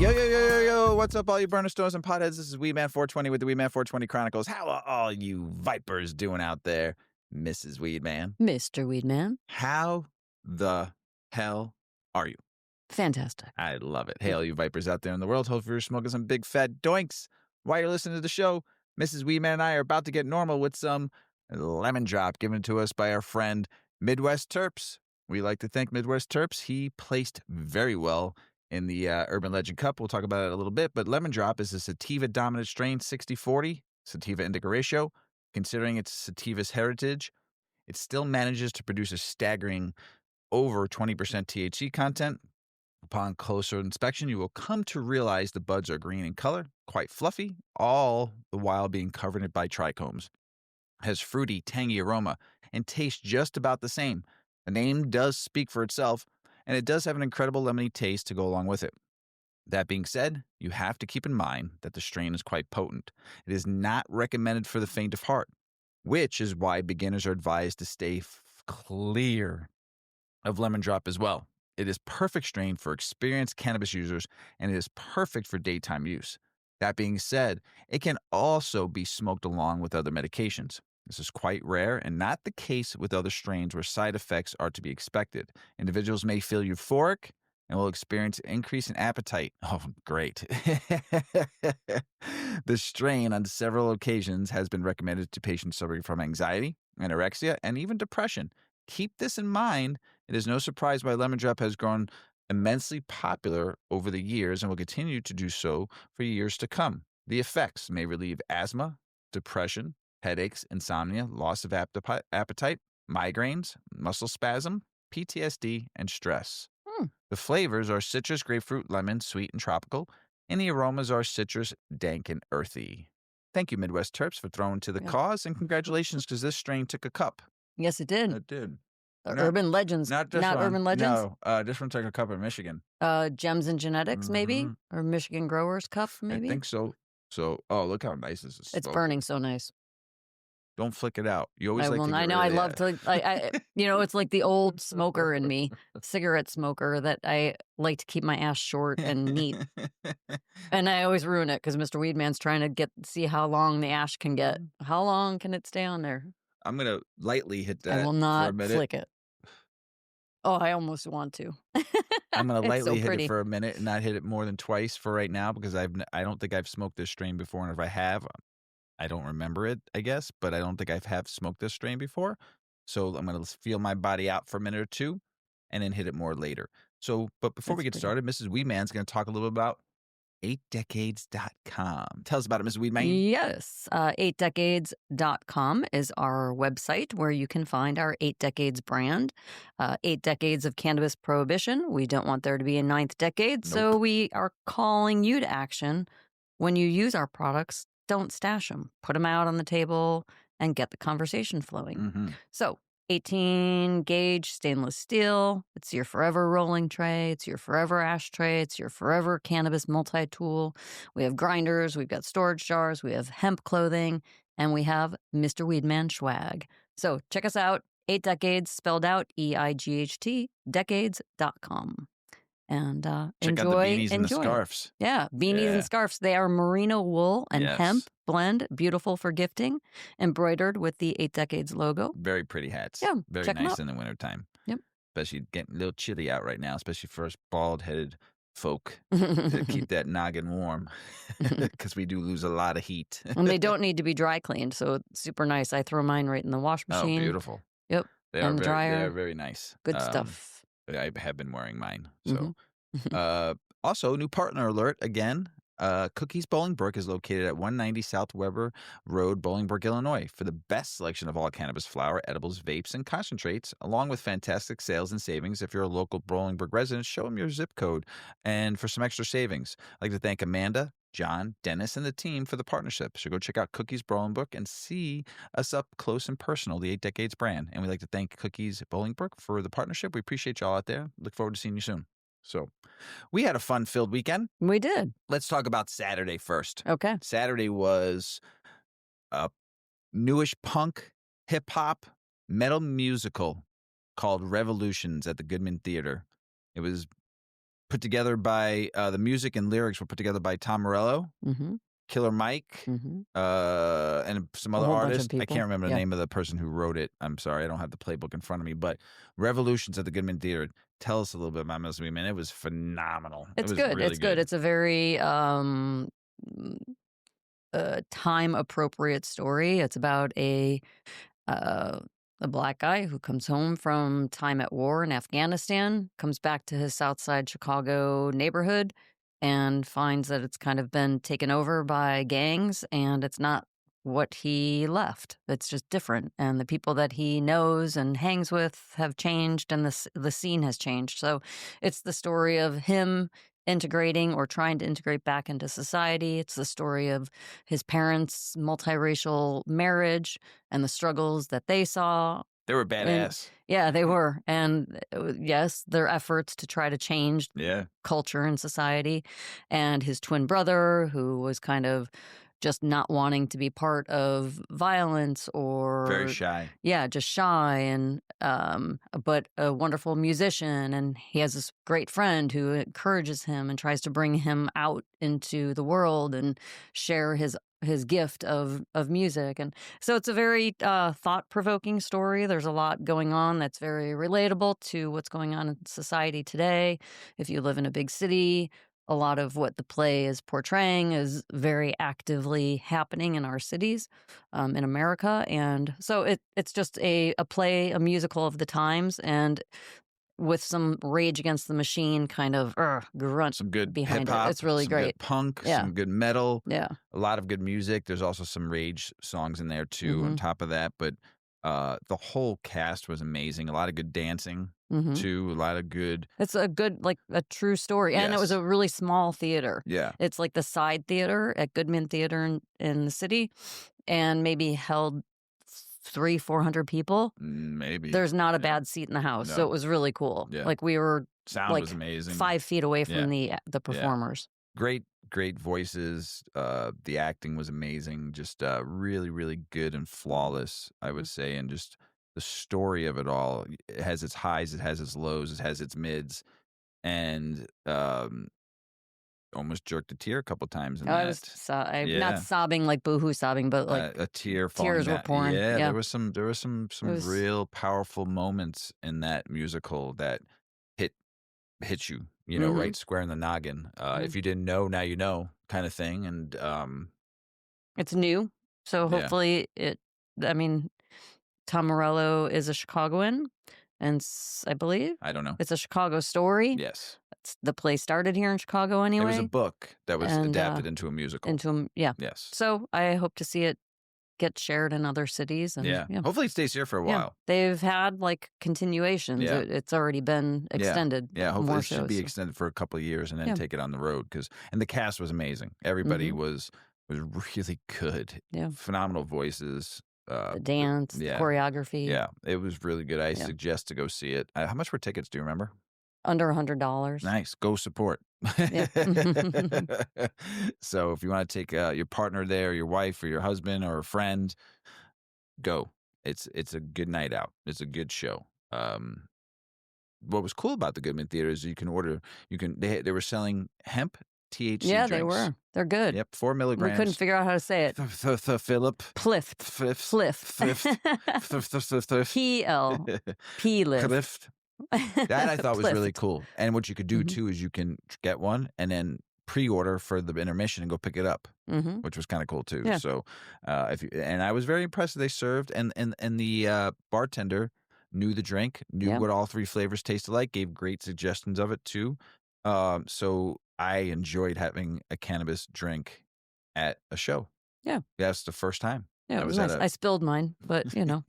Yo, what's up, all you burner stones and potheads? This is Weedman 420 with the Weedman 420 Chronicles. How are all you vipers doing out there, Mrs. Weedman? Mr. Weedman. How the hell are you? Fantastic. I love it. Hey, all you vipers out there in the world, hopefully you're smoking some big fat doinks while you're listening to the show. Mrs. Weedman and I are about to get normal with some lemon drop given to us by our friend Midwest Terps. We like to thank Midwest Terps. He placed very well in the Urban Legend Cup. We'll talk about it a little bit, but Lemon Drop is a sativa-dominant strain, 60-40, sativa-indica ratio. Considering its sativa's heritage, it still manages to produce a staggering over 20% THC content. Upon closer inspection, you will come to realize the buds are green in color, quite fluffy, all the while being covered by trichomes. Has fruity, tangy aroma, and tastes just about the same. The name does speak for itself, and it does have an incredible lemony taste to go along with it. That being said, you have to keep in mind that the strain is quite potent. It is not recommended for the faint of heart, which is why beginners are advised to stay clear of Lemon Drop as well. It is perfect strain for experienced cannabis users, and it is perfect for daytime use. That being said, it can also be smoked along with other medications. This is quite rare and not the case with other strains where side effects are to be expected. Individuals may feel euphoric and will experience an increase in appetite. Oh, great. The strain on several occasions has been recommended to patients suffering from anxiety, anorexia, and even depression. Keep this in mind. It is no surprise why Lemon Drop has grown immensely popular over the years and will continue to do so for years to come. The effects may relieve asthma, depression, headaches, insomnia, loss of appetite, migraines, muscle spasm, PTSD, and stress. The flavors are citrus, grapefruit, lemon, sweet, and tropical, and the aromas are citrus, dank, and earthy. Thank you, Midwest Terps, for throwing to the cause, and congratulations because this strain took a cup. Yes, it did. It did. Urban Legends. Not this one. Urban Legends? No, this one took a cup in Michigan. Gems and Genetics, maybe? Or Michigan Growers Cup, maybe? I think so. So, look how nice this is. It's burning so nice. Don't flick it out. You always I like will. to I get know. rid I of love to. It's like the old smoker in me, cigarette smoker, that I like to keep my ass short and neat. And I always ruin it because Mr. Weedman's trying to see how long the ash can get. How long can it stay on there? I'm gonna lightly hit that. I will not flick it. Oh, I almost want to. I'm gonna lightly hit it for a minute and not hit it more than twice for right now because I don't think I've smoked this strain before, and if I have, I don't remember it, I guess, but I don't think I have smoked this strain before. So I'm going to feel my body out for a minute or two and then hit it more later. So, but before we get started, Mrs. Weedman's going to talk a little bit about 8decades.com. Tell us about it, Mrs. Weedman. Yes. 8decades.com is our website where you can find our 8 Decades brand. 8 decades of cannabis prohibition. We don't want there to be a 9th decade, so we are calling you to action. When you use our products, don't stash them. Put them out on the table and get the conversation flowing. So 18 gauge stainless steel. It's your forever rolling tray. It's your forever ashtray. It's your forever cannabis multi-tool. We have grinders. We've got storage jars. We have hemp clothing. And we have Mr. Weedman swag. So check us out. 8 Decades, spelled out EIGHT, decades.com. And check enjoy, out the beanies and the scarves. Yeah, beanies and scarves. They are merino wool and hemp blend, beautiful for gifting, embroidered with the 8 Decades logo. Very pretty hats. Yeah, very nice in the wintertime. Yep. Especially getting a little chilly out right now, especially for us bald-headed folk to keep that noggin warm because we do lose a lot of heat. And they don't need to be dry cleaned, so it's super nice. I throw mine right in the wash machine. Oh, beautiful. Yep. They are dryer. They are very nice. Good stuff. I have been wearing mine. So, also, new partner alert again. Cookies Bolingbrook is located at 190 South Weber Road, Bolingbrook, Illinois, for the best selection of all cannabis flower, edibles, vapes, and concentrates, along with fantastic sales and savings. If you're a local Bolingbrook resident, show them your zip code and for some extra savings. I'd like to thank Amanda, John, Dennis, and the team for the partnership. So go check out Cookies Bolingbrook and see us up close and personal, the 8 Decades brand. And we'd like to thank Cookies Bolingbrook for the partnership. We appreciate y'all out there. Look forward to seeing you soon. So we had a fun-filled weekend. We did. Let's talk about Saturday first. Okay. Saturday was a newish punk, hip-hop, metal musical called Revolutions at the Goodman Theater. It was put together by the music and lyrics were put together by Tom Morello, Killer Mike, and some other whole bunch of artists. I people. can't remember the Yeah. name of the person who wrote it. I'm sorry, I don't have the playbook in front of me. But Revolutions at the Goodman Theater. Tell us a little bit about Mrs. Weedman. It was phenomenal. It's It was good. really It's good. It's a very time appropriate story. It's about uh, a black guy who comes home from time at war in Afghanistan, comes back to his South Side Chicago neighborhood, and finds that it's kind of been taken over by gangs, and it's not what he left. It's just different, and the people that he knows and hangs with have changed, and the scene has changed. So, it's the story of him integrating or trying to integrate back into society. It's the story of his parents' multiracial marriage and the struggles that they saw. They were And badass. yeah, they were. And yes, their efforts to try to change Yeah. culture and society. And his twin brother, who was kind of just not wanting to be part of violence or Very shy. yeah, just shy and but a wonderful musician, and he has this great friend who encourages him and tries to bring him out into the world and share his gift of music. And so it's a very thought-provoking story. There's a lot going on that's very relatable to what's going on in society today. If you live in a big city, a lot of what the play is portraying is very actively happening in our cities, in America. And so it's just a play, a musical of the times, and with some Rage Against the Machine kind of grunt Some good behind hip hop. it. It's really some great. Good punk. Yeah. Some good metal. Yeah. A lot of good music. There's also some Rage songs in there too on top of that. But the whole cast was amazing. A lot of good dancing too. A lot of good. It's a good, like a true story. And it was Yes. a really small theater. Yeah. It's like the side theater at Goodman Theater in the city, and maybe held 300-400 people. Maybe. There's not a Yeah. bad seat in the house. So No. it was really cool. Yeah. Like we were Sound like was amazing. 5 feet away from Yeah. the performers. Great voices. The acting was amazing. Just really, really good and flawless, I would say. And just the story of it all. It has its highs, it has its lows, it has its mids, and almost jerked a tear a couple times in I that. was not Yeah. sobbing like boohoo sobbing, but like A tear falling tears were down. pouring. Yeah, Yeah. there was some was- real powerful moments in that musical that hit you, you know, right square in the noggin. If you didn't know, now you know, kind of thing. And it's new. So Yeah. hopefully I mean, Tom Morello is a Chicagoan, and I believe I don't know. it's a Chicago story. Yes, The play started here in Chicago anyway. it was a book that was And, adapted into a musical. Yeah. Yes. So I hope to see it get shared in other cities. And Yeah. Hopefully it stays here for a Yeah. while. They've had like continuations. Yeah. It's already been extended. Yeah. Hopefully more it should be shows. extended for a couple of years and then Yeah. take it on the road. And the cast was amazing. Everybody was really good. Yeah. Phenomenal voices. The dance, the yeah. choreography. Yeah, it was really good. I suggest to go see it. How much were tickets? Do you remember? Under $100. Nice. Go support. Yeah. So if you want to take your partner there, your wife or your husband or a friend, go. It's a good night out. It's a good show. What was cool about the Goodman Theater is they were selling hemp THC Yeah, drinks. they were. They're good. Yep, 4 milligrams. We couldn't figure out how to say it. Philip. Plift. P-L. P-lift. Clift. That I thought was really Plift. cool. And what you could do too is you can get one and then pre-order for the intermission and go pick it up, which was kind of cool too. Yeah. So and I was very impressed that they served and the bartender knew the drink, knew what all 3 flavors tasted like, gave great suggestions of it too. So I enjoyed having a cannabis drink at a show. Yeah. That's the first time. Yeah, I it was was nice. at I spilled mine, but you know,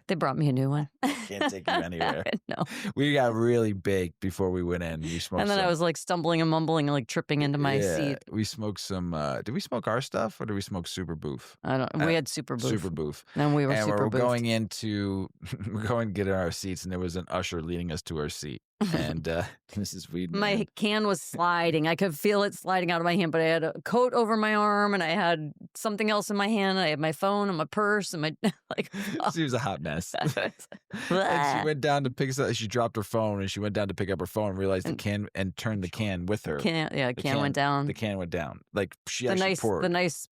they brought me a new one. Can't take you anywhere. No. We got really big before we went in. We smoked And then I some- was like stumbling and mumbling and like tripping into my seat. We smoked some. Did we smoke our stuff or did we smoke Super Boof? We had super booth. Super Boof. And we were And super we're boofed. going into, we're going to get in our seats, and there was an usher leading us to our seat. And Mrs. Weedman. My can was sliding. I could feel it sliding out of my hand, but I had a coat over my arm and I had something else in my hand. I had my phone and my purse and my like. She was a hot mess. And she Blah. went down to pick up. She dropped her phone and she went down to pick up her phone and realized the can and turned the can with her. Can went down. The can went down. Like she The actually nice poured. the nice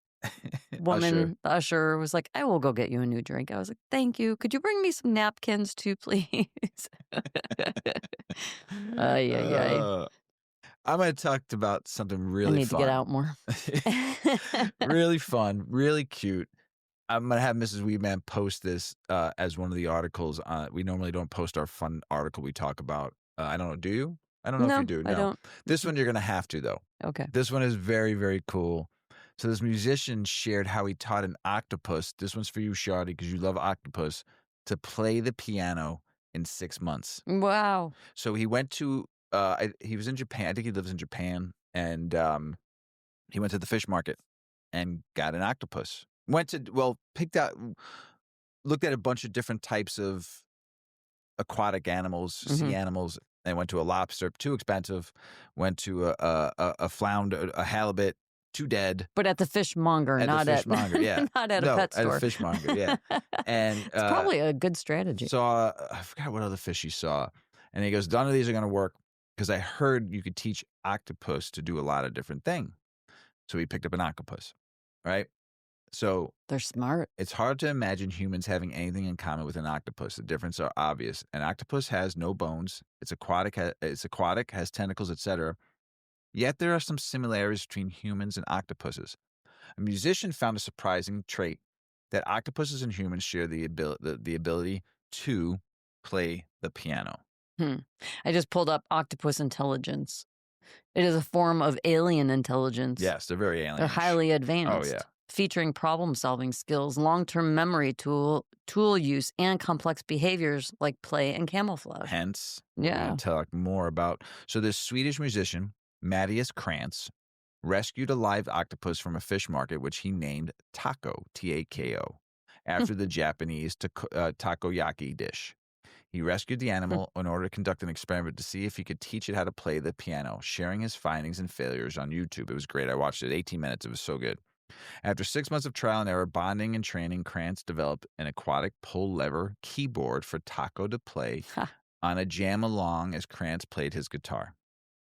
woman, the usher, was like, "I will go get you a new drink." I was like, "Thank you. Could you bring me some napkins too, please?" I'm going to talk about something really fun. I need to get out more. Really fun, really cute. I'm going to have Mrs. Weedman post this as one of the articles. We normally don't post our fun article we talk about. I don't know. Do you? I don't know if you do. No, I don't. This one you're going to have to, though. Okay. This one is very, very cool. So this musician shared how he taught an octopus. This one's for you, Shardy, because you love octopus, to play the piano in 6 months. Wow. So he went to, he was in Japan. I think he lives in Japan. And he went to the fish market and got an octopus. Looked at a bunch of different types of aquatic animals, sea animals. They went to a lobster, too expensive. Went to a flounder, a halibut, too dead. But at the fishmonger, not at yeah, not at a pet store. At a fishmonger, yeah. And it's probably a good strategy. Saw I forgot what other fish he saw, and he goes, "None of these are going to work because I heard you could teach octopus to do a lot of different things." So he picked up an octopus, right? So they're smart. It's hard to imagine humans having anything in common with an octopus. The differences are obvious. An octopus has no bones. It's aquatic, has tentacles, etc. Yet there are some similarities between humans and octopuses. A musician found a surprising trait that octopuses and humans share the ability to play the piano. I just pulled up octopus intelligence. It is a form of alien intelligence. Yes, they're very alien. They're highly advanced. Oh, yeah. Featuring problem-solving skills, long-term memory tool use, and complex behaviors like play and camouflage. Hence, yeah, we're going to talk more about. So this Swedish musician, Mattias Krantz, rescued a live octopus from a fish market, which he named Taco, T-A-K-O, after the Japanese takoyaki dish. He rescued the animal in order to conduct an experiment to see if he could teach it how to play the piano, sharing his findings and failures on YouTube. It was great. I watched it 18 minutes. It was so good. After 6 months of trial and error, bonding, and training, Krantz developed an aquatic pull lever keyboard for Taco to play on a jam along as Krantz played his guitar.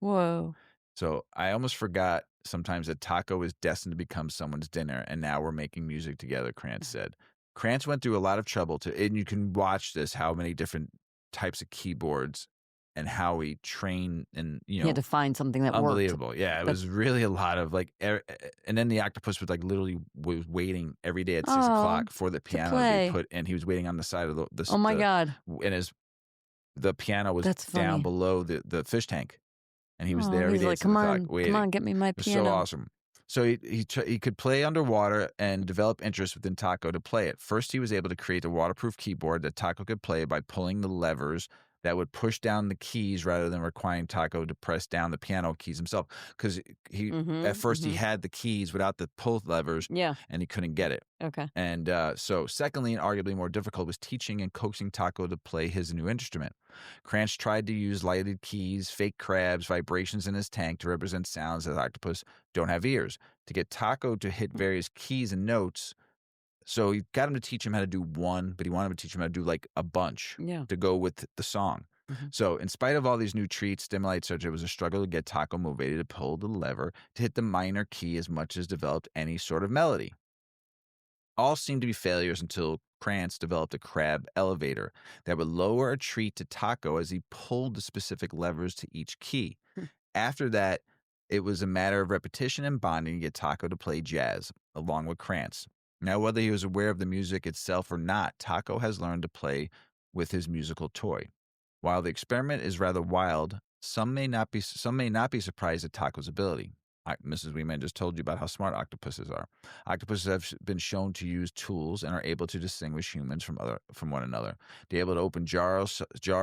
Whoa. So I almost forgot sometimes that Taco is destined to become someone's dinner, and now we're making music together, Krantz said. Krantz went through a lot of trouble and you can watch this, how many different types of keyboards and how he trained, and he had to find something that unbelievable. worked. Yeah, it was really a lot of and then the octopus was literally waiting every day at 6 o'clock for the piano to be put, and he was waiting on the side of the oh my God. And the piano was down below the fish tank, and he was there every day. Like, come on, get me my piano. It was so awesome. So he could play underwater and develop interest within Taco to play it. First, he was able to create a waterproof keyboard that Taco could play by pulling the levers that would push down the keys rather than requiring Taco to press down the piano keys himself. Because at first he had the keys without the pull levers, and he couldn't get it. Okay. And so secondly, and arguably more difficult, was teaching and coaxing Taco to play his new instrument. Krantz tried to use lighted keys, fake crabs, vibrations in his tank to represent sounds that octopus don't have ears, to get Taco to hit various keys and notes. So he got him to teach him how to do one, but he wanted him to teach him how to do like a bunch to go with the song. So in spite of all these new treats, stimuli, etc., it was a struggle to get Taco motivated to pull the lever to hit the minor key as much as developed any sort of melody. All seemed to be failures until Krantz developed a crab elevator that would lower a treat to Taco as he pulled the specific levers to each key. After that, it was a matter of repetition and bonding to get Taco to play jazz, along with Krantz. Now, whether he was aware of the music itself or not, Taco has learned to play with his musical toy. While the experiment is rather wild, some may not be surprised at Taco's ability. Mrs. Weedman just told you about how smart octopuses are. Octopuses have been shown to use tools and are able to distinguish humans from one another. They're able to open jars,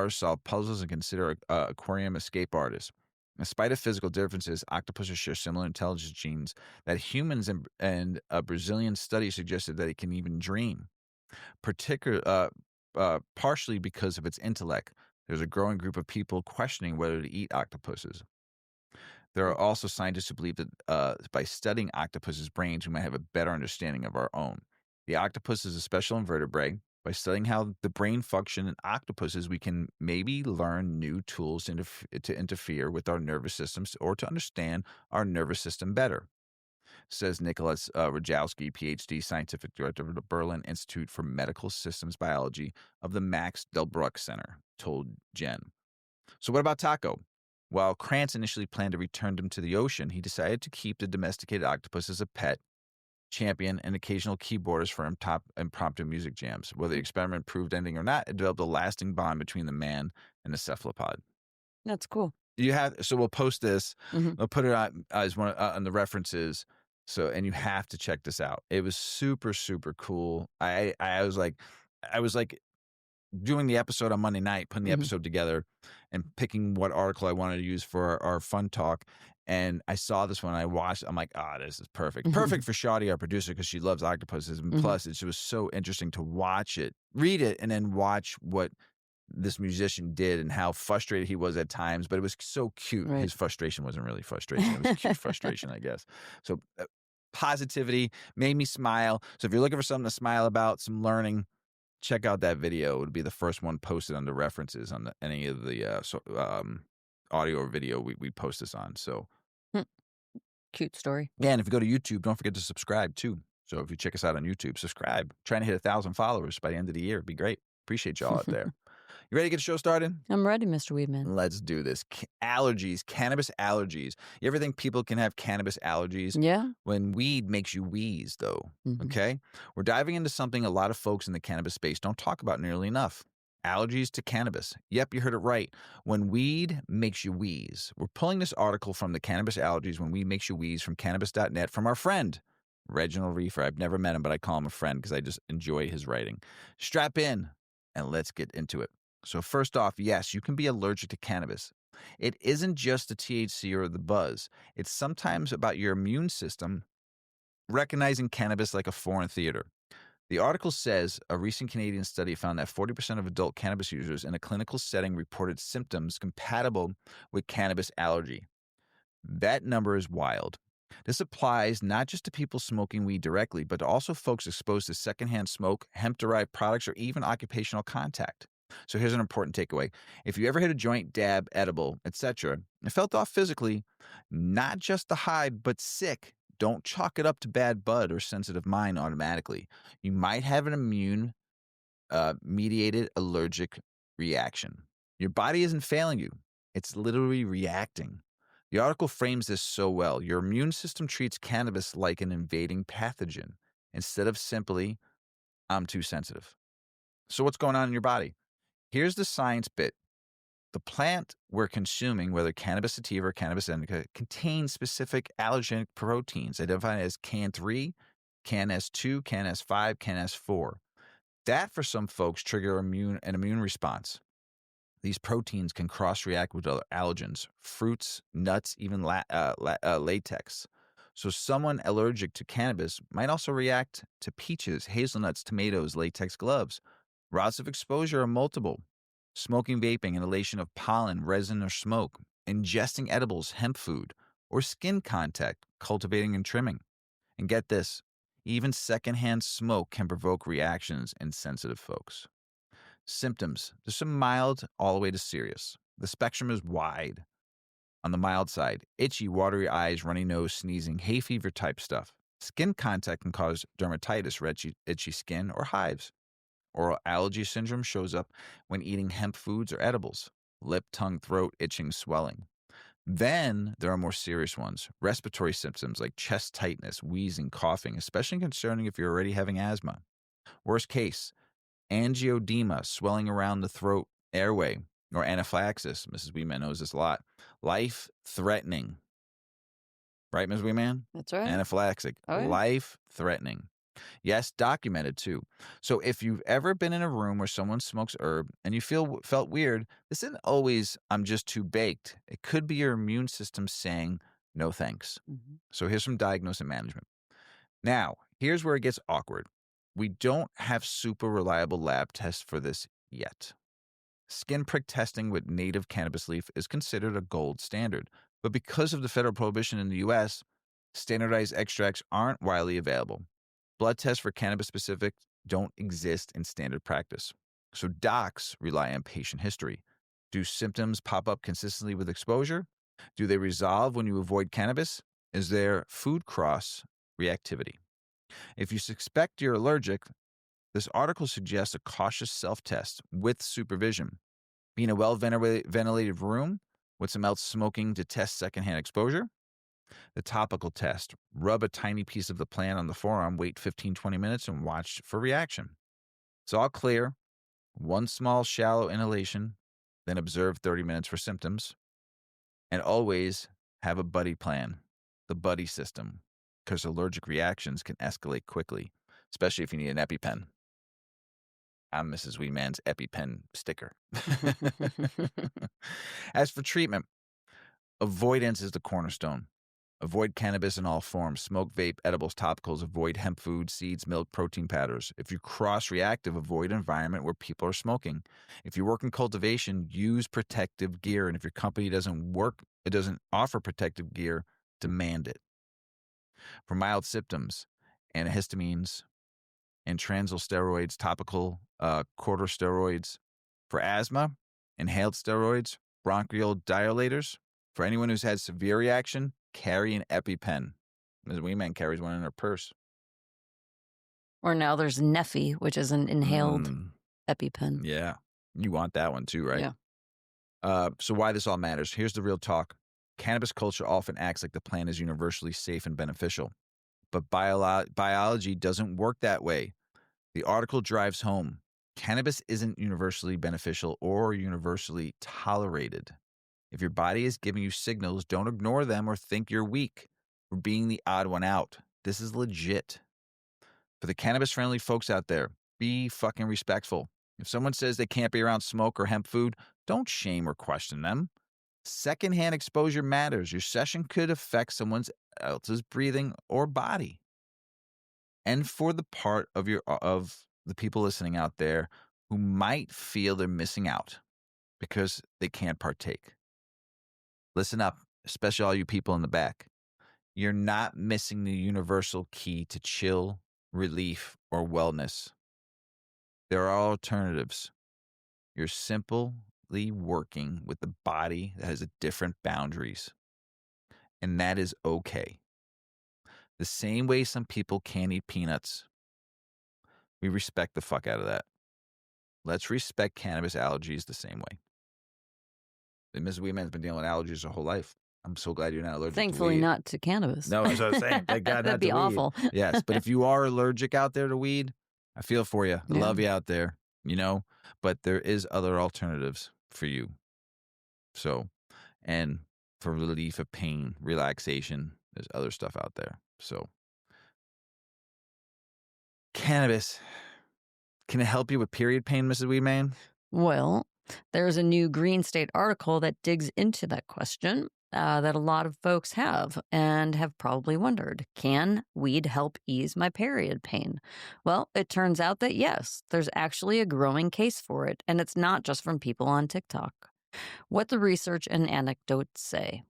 solve puzzles, and consider aquarium escape artists. In spite of physical differences, octopuses share similar intelligence genes that humans, and a Brazilian study suggested that it can even dream, partially because of its intellect. There's a growing group of people questioning whether to eat octopuses. There Mm. are also scientists who believe that by studying octopuses' brains, we might have a better understanding of our own. The octopus is a special invertebrate. By studying how the brain function in octopuses, we can maybe learn new tools to interfere with our nervous systems or to understand our nervous system better, says Nicholas Rajowski, PhD, scientific director of the Berlin Institute for Medical Systems Biology of the Max Delbruck Center, told Jen. So, what about Taco? While Krantz initially planned to return him to the ocean, he decided to keep the domesticated octopus as a pet, champion, and occasional keyboardist for impromptu music jams. Whether the experiment proved anything or not, it developed a lasting bond between the man and the cephalopod. That's cool. So we'll post this. Mhm. We'll put it on as one on the references. So, and you have to check this out. It was super, super cool. I was like doing the episode on Monday night, putting the Mhm. episode together and picking what article I wanted to use for our fun talk. And I saw this one. I watched. I'm like, this is perfect. Perfect for Shawty, our producer, because she loves octopuses. And Mhm. plus, it was so interesting to watch it, read it, and then watch what this musician did and how frustrated he was at times. But it was so cute. Right. His frustration wasn't really frustration. It was cute frustration, I guess. So positivity made me smile. So if you're looking for something to smile about, some learning, check out that video. It'll be the first one posted under references on any of the audio or video we post this on. So, Hmm. Cute story. yeah, and if you go to YouTube, don't forget to subscribe too. So if you check us out on YouTube, subscribe. Trying to hit 1,000 followers by the end of the year. It'd be great. Appreciate y'all out there. You ready to get the show started? I'm ready, Mr. Weedman. Let's do this. Allergies, cannabis allergies. You ever think people can have cannabis allergies? Yeah. When weed makes you wheeze, though. Mhm. Okay? We're diving into something a lot of folks in the cannabis space don't talk about nearly enough. Allergies to cannabis. Yep, you heard it right. When weed makes you wheeze. We're pulling this article from the Cannabis Allergies When Weed Makes You Wheeze from cannabis.net from our friend, Reginald Reefer. I've never met him, but I call him a friend because I just enjoy his writing. Strap in and let's get into it. So first off, yes, you can be allergic to cannabis. It isn't just the THC or the buzz. It's sometimes about your immune system recognizing cannabis like a foreign theater. The article says a recent Canadian study found that 40% of adult cannabis users in a clinical setting reported symptoms compatible with cannabis allergy. That number is wild. This applies not just to people smoking weed directly, but to also folks exposed to secondhand smoke, hemp-derived products, or even occupational contact. So here's an important takeaway. If you ever hit a joint, dab, edible, etc., and felt off physically, not just the high, but sick, don't chalk it up to bad bud or sensitive mind automatically. You might have an immune mediated allergic reaction. Your body isn't failing you, it's literally reacting. The article frames this so well. Your immune system treats cannabis like an invading pathogen instead of simply, I'm too sensitive. So, what's going on in your body? Here's the science bit. The plant we're consuming, whether cannabis sativa or cannabis indica, contains specific allergenic proteins identified as CAN3, CANS2, CANS5, CANS4. That, for some folks, trigger an immune response. These proteins can cross-react with other allergens, fruits, nuts, even latex. So someone allergic to cannabis might also react to peaches, hazelnuts, tomatoes, latex gloves. Routes of exposure are multiple. Smoking, vaping, inhalation of pollen, resin, or smoke, ingesting edibles, hemp food, or skin contact, cultivating and trimming. And get this, even secondhand smoke can provoke reactions in sensitive folks. Symptoms. There's some mild all the way to serious. The spectrum is wide. On the mild side, itchy, watery eyes, runny nose, sneezing, hay fever type stuff. Skin contact can cause dermatitis, itchy skin, or hives. Oral allergy syndrome shows up when eating hemp foods or edibles. Lip, tongue, throat, itching, swelling. Then there are more serious ones. Respiratory symptoms like chest tightness, wheezing, coughing, especially concerning if you're already having asthma. Worst case, angioedema, swelling around the throat, airway, or anaphylaxis. Mrs. Weedman knows this a lot. Life-threatening. Right, Ms. Weedman? That's right. Anaphylaxis. Oh, yeah. Life-threatening. Yes, documented too. So if you've ever been in a room where someone smokes herb and you felt weird, this isn't always, I'm just too baked. It could be your immune system saying, no thanks. Mhm. So here's some diagnosis and management. Now, here's where it gets awkward. We don't have super reliable lab tests for this yet. Skin prick testing with native cannabis leaf is considered a gold standard. But because of the federal prohibition in the U.S., standardized extracts aren't widely available. Blood tests for cannabis specific don't exist in standard practice. So docs rely on patient history. Do symptoms pop up consistently with exposure? Do they resolve when you avoid cannabis? Is there food cross reactivity? If you suspect you're allergic, this article suggests a cautious self-test with supervision. Be in a well-ventilated room with some else smoking to test secondhand exposure. The topical test. Rub a tiny piece of the plant on the forearm, wait 15-20 minutes, and watch for reaction. It's all clear. One small, shallow inhalation, then observe 30 minutes for symptoms. And always have a buddy plan, the buddy system, because allergic reactions can escalate quickly, especially if you need an EpiPen. I'm Mrs. Weedman's EpiPen sticker. As for treatment, avoidance is the cornerstone. Avoid cannabis in all forms. Smoke, vape, edibles, topicals. Avoid hemp food, seeds, milk, protein powders. If you're cross-reactive, avoid an environment where people are smoking. If you work in cultivation, use protective gear. And if your company doesn't offer protective gear, demand it. For mild symptoms, antihistamines and transl steroids, topical corticosteroids. For asthma, inhaled steroids, bronchial dilators. For anyone who's had severe reaction, carry an EpiPen. Ms. Weedman carries one in her purse. Or now there's Neffy, which is an inhaled EpiPen. Yeah. You want that one too, right? Yeah. So why this all matters. Here's the real talk. Cannabis culture often acts like the plant is universally safe and beneficial. But biology doesn't work that way. The article drives home. Cannabis isn't universally beneficial or universally tolerated. If your body is giving you signals, don't ignore them or think you're weak for being the odd one out. This is legit. For the cannabis-friendly folks out there, be fucking respectful. If someone says they can't be around smoke or hemp food, don't shame or question them. Secondhand exposure matters. Your session could affect someone else's breathing or body. And for the part of the people listening out there who might feel they're missing out because they can't partake, listen up, especially all you people in the back. You're not missing the universal key to chill, relief, or wellness. There are alternatives. You're simply working with the body that has different boundaries. And that is okay. The same way some people can't eat peanuts. We respect the fuck out of that. Let's respect cannabis allergies the same way. Mrs. Weedman's been dealing with allergies her whole life. I'm so glad you're not allergic Thankfully, to weed. not to cannabis. No, that's what I was saying. Thank God not That'd be to weed. awful. Yes, but if you are allergic out there to weed, I feel for you. I love you out there, but there is other alternatives for you. So, and for relief of pain, relaxation, there's other stuff out there. So, cannabis, can it help you with period pain, Mrs. Weedman? Well, there's a new Green State article that digs into that question that a lot of folks have and have probably wondered, can weed help ease my period pain? Well, it turns out that yes, there's actually a growing case for it, and it's not just from people on TikTok. What the research and anecdotes say.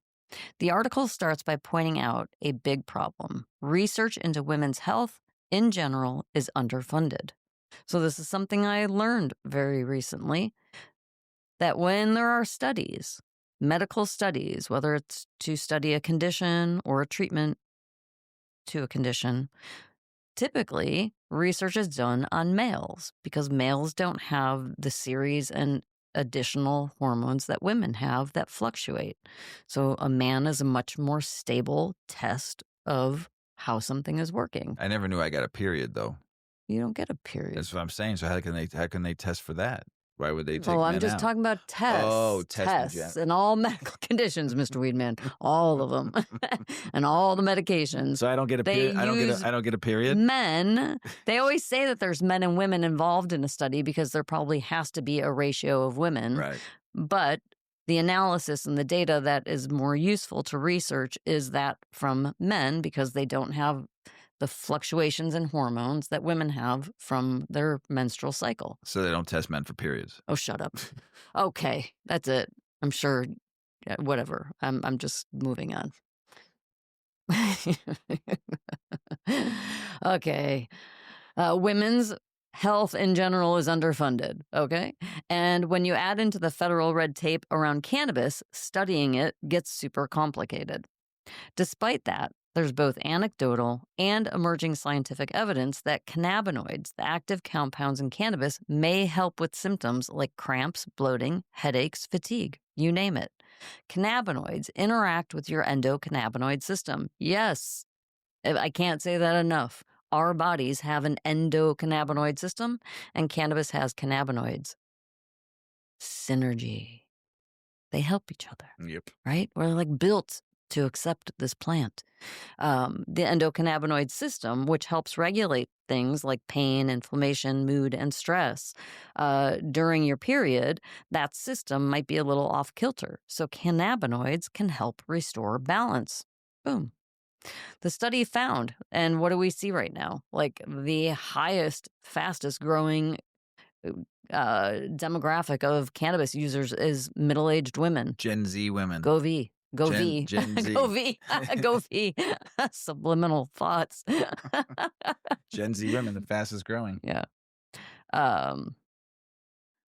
The article starts by pointing out a big problem. Research into women's health in general is underfunded. So this is something I learned very recently, that when there are studies, medical studies, whether it's to study a condition or a treatment to a condition, typically research is done on males because males don't have the series and additional hormones that women have that fluctuate. So a man is a much more stable test of how something is working. I never knew I got a period, though. You don't get a period. That's what I'm saying. So how can they test for that? Why would they take men I'm just out? talking about tests. Oh, tests and all medical conditions, Mr. Weedman, all of them, and all the medications. So I don't get a period. I don't get a period. Men, they always say that there's men and women involved in a study because there probably has to be a ratio of women. Right. But the analysis and the data that is more useful to research is that from men because they don't have the fluctuations in hormones that women have from their menstrual cycle. So they don't test men for periods. Oh, shut up. Okay, that's it. I'm sure. Whatever. I'm just moving on. Okay. Women's health in general is underfunded, okay? And when you add into the federal red tape around cannabis, studying it gets super complicated. Despite that, there's both anecdotal and emerging scientific evidence that cannabinoids, the active compounds in cannabis, may help with symptoms like cramps, bloating, headaches, fatigue, you name it. Cannabinoids interact with your endocannabinoid system. Yes, I can't say that enough. Our bodies have an endocannabinoid system, and cannabis has cannabinoids. Synergy. They help each other, Yep. right? We're like built to accept this plant. The endocannabinoid system, which helps regulate things like pain, inflammation, mood, and stress. During your period, that system might be a little off kilter. So cannabinoids can help restore balance. Boom. The study found, and what do we see right now? Like the highest, fastest growing demographic of cannabis users is middle-aged women. Gen Z women. Go V. Go V. Gen Z. Go V. Go V. Subliminal thoughts. Gen Z women, the fastest growing. Yeah.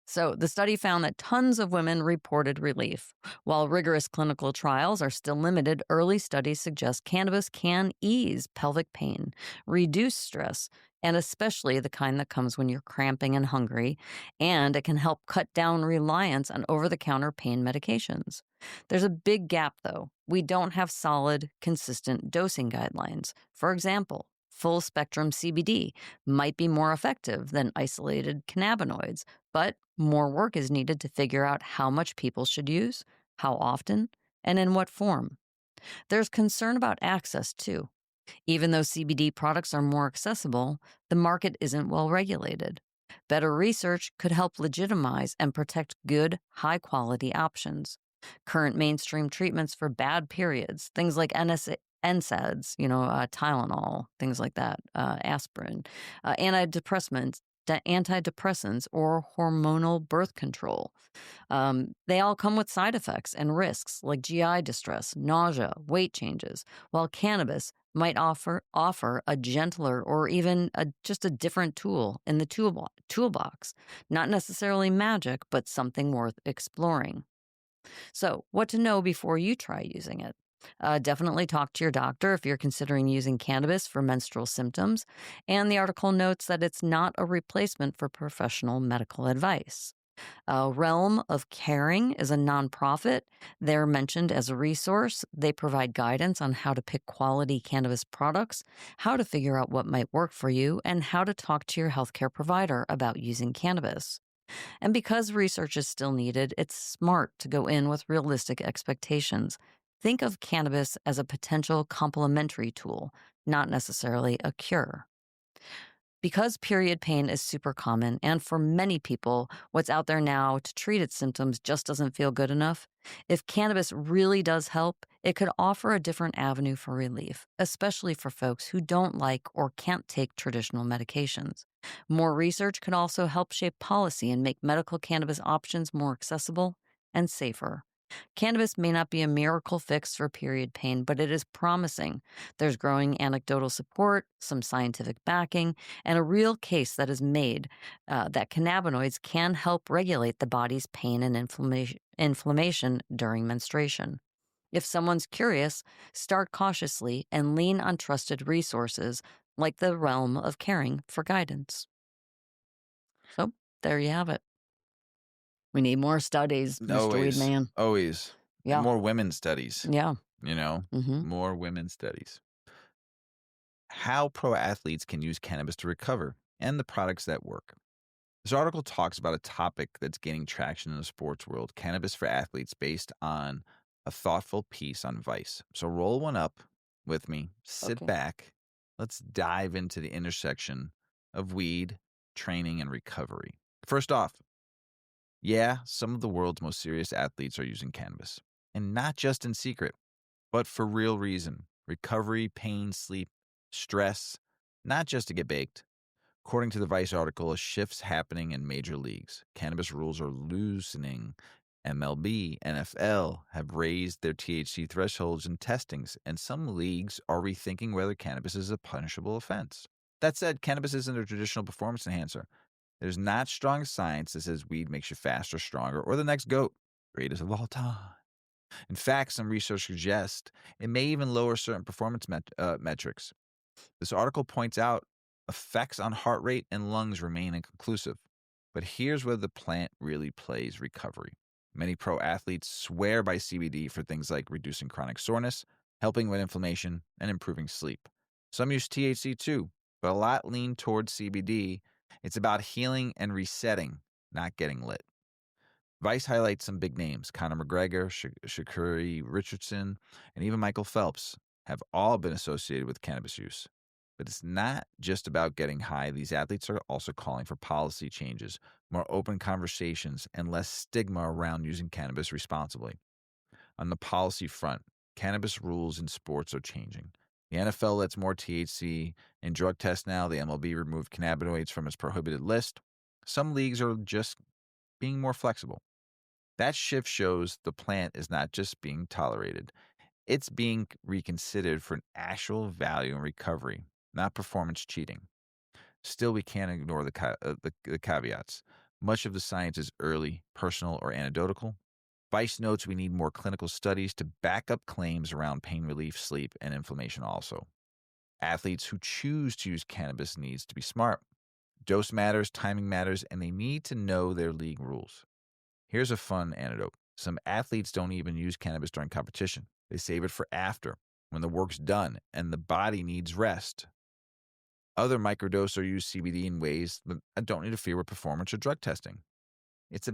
So the study found that tons of women reported relief. While rigorous clinical trials are still limited, early studies suggest cannabis can ease pelvic pain, reduce stress, and especially the kind that comes when you're cramping and hungry, and it can help cut down reliance on over-the-counter pain medications. There's a big gap, though. We don't have solid, consistent dosing guidelines. For example, full-spectrum CBD might be more effective than isolated cannabinoids, but more work is needed to figure out how much people should use, how often, and in what form. There's concern about access, too. Even though CBD products are more accessible, the market isn't well regulated. Better research could help legitimize and protect good, high-quality options. Current mainstream treatments for bad periods, things like NSAIDs, Tylenol, things like that, aspirin, antidepressants, or hormonal birth control. They all come with side effects and risks like GI distress, nausea, weight changes, while cannabis might offer a gentler or even just a different tool in the toolbox. Not necessarily magic, but something worth exploring. So, what to know before you try using it? Definitely talk to your doctor if you're considering using cannabis for menstrual symptoms. And the article notes that it's not a replacement for professional medical advice. Realm of Caring is a nonprofit. They're mentioned as a resource. They provide guidance on how to pick quality cannabis products, how to figure out what might work for you, and how to talk to your healthcare provider about using cannabis. And because research is still needed, it's smart to go in with realistic expectations. Think of cannabis as a potential complementary tool, not necessarily a cure. Because period pain is super common, and for many people, what's out there now to treat its symptoms just doesn't feel good enough, if cannabis really does help, it could offer a different avenue for relief, especially for folks who don't like or can't take traditional medications. More research could also help shape policy and make medical cannabis options more accessible and safer. Cannabis may not be a miracle fix for period pain, but it is promising. There's growing anecdotal support, some scientific backing, and a real case that is made that cannabinoids can help regulate the body's pain and inflammation during menstruation. If someone's curious, start cautiously and lean on trusted resources like the Realm of Caring for guidance. So, there you have it. We need more studies, Mr. Always. Weedman. Always. Yeah. And more women's studies. Yeah. More women's studies. How pro athletes can use cannabis to recover and the products that work. This article talks about a topic that's gaining traction in the sports world, cannabis for athletes, based on a thoughtful piece on Vice. So roll one up with me, sit Okay. back. Let's dive into the intersection of weed, training, and recovery. First off, yeah, some of the world's most serious athletes are using cannabis. And not just in secret, but for real reason. Recovery, pain, sleep, stress, not just to get baked. According to the Vice article, a shift's happening in major leagues. Cannabis rules are loosening. MLB, NFL have raised their THC thresholds in testings, and some leagues are rethinking whether cannabis is a punishable offense. That said, cannabis isn't a traditional performance enhancer. There's not strong science that says weed makes you faster, stronger, or the next GOAT, greatest of all time. In fact, some research suggests it may even lower certain performance metrics. This article points out effects on heart rate and lungs remain inconclusive. But here's where the plant really plays recovery. Many pro athletes swear by CBD for things like reducing chronic soreness, helping with inflammation, and improving sleep. Some use THC too, but a lot lean towards CBD. It's about healing and resetting, not getting lit. Vice highlights some big names. Conor McGregor, Sha'Carri Richardson, and even Michael Phelps have all been associated with cannabis use. But it's not just about getting high. These athletes are also calling for policy changes, more open conversations, and less stigma around using cannabis responsibly. On the policy front, cannabis rules in sports are changing. The NFL lets more THC in drug tests now. The MLB removed cannabinoids from its prohibited list. Some leagues are just being more flexible. That shift shows the plant is not just being tolerated. It's being reconsidered for an actual value in recovery, not performance cheating. Still, we can't ignore the caveats. Much of the science is early, personal, or anecdotal. Vice notes we need more clinical studies to back up claims around pain relief, sleep, and inflammation also. Athletes who choose to use cannabis needs to be smart. Dose matters, timing matters, and they need to know their league rules. Here's a fun anecdote. Some athletes don't even use cannabis during competition. They save it for after, when the work's done and the body needs rest. Other microdose or use CBD in ways that don't interfere with performance or drug testing. It's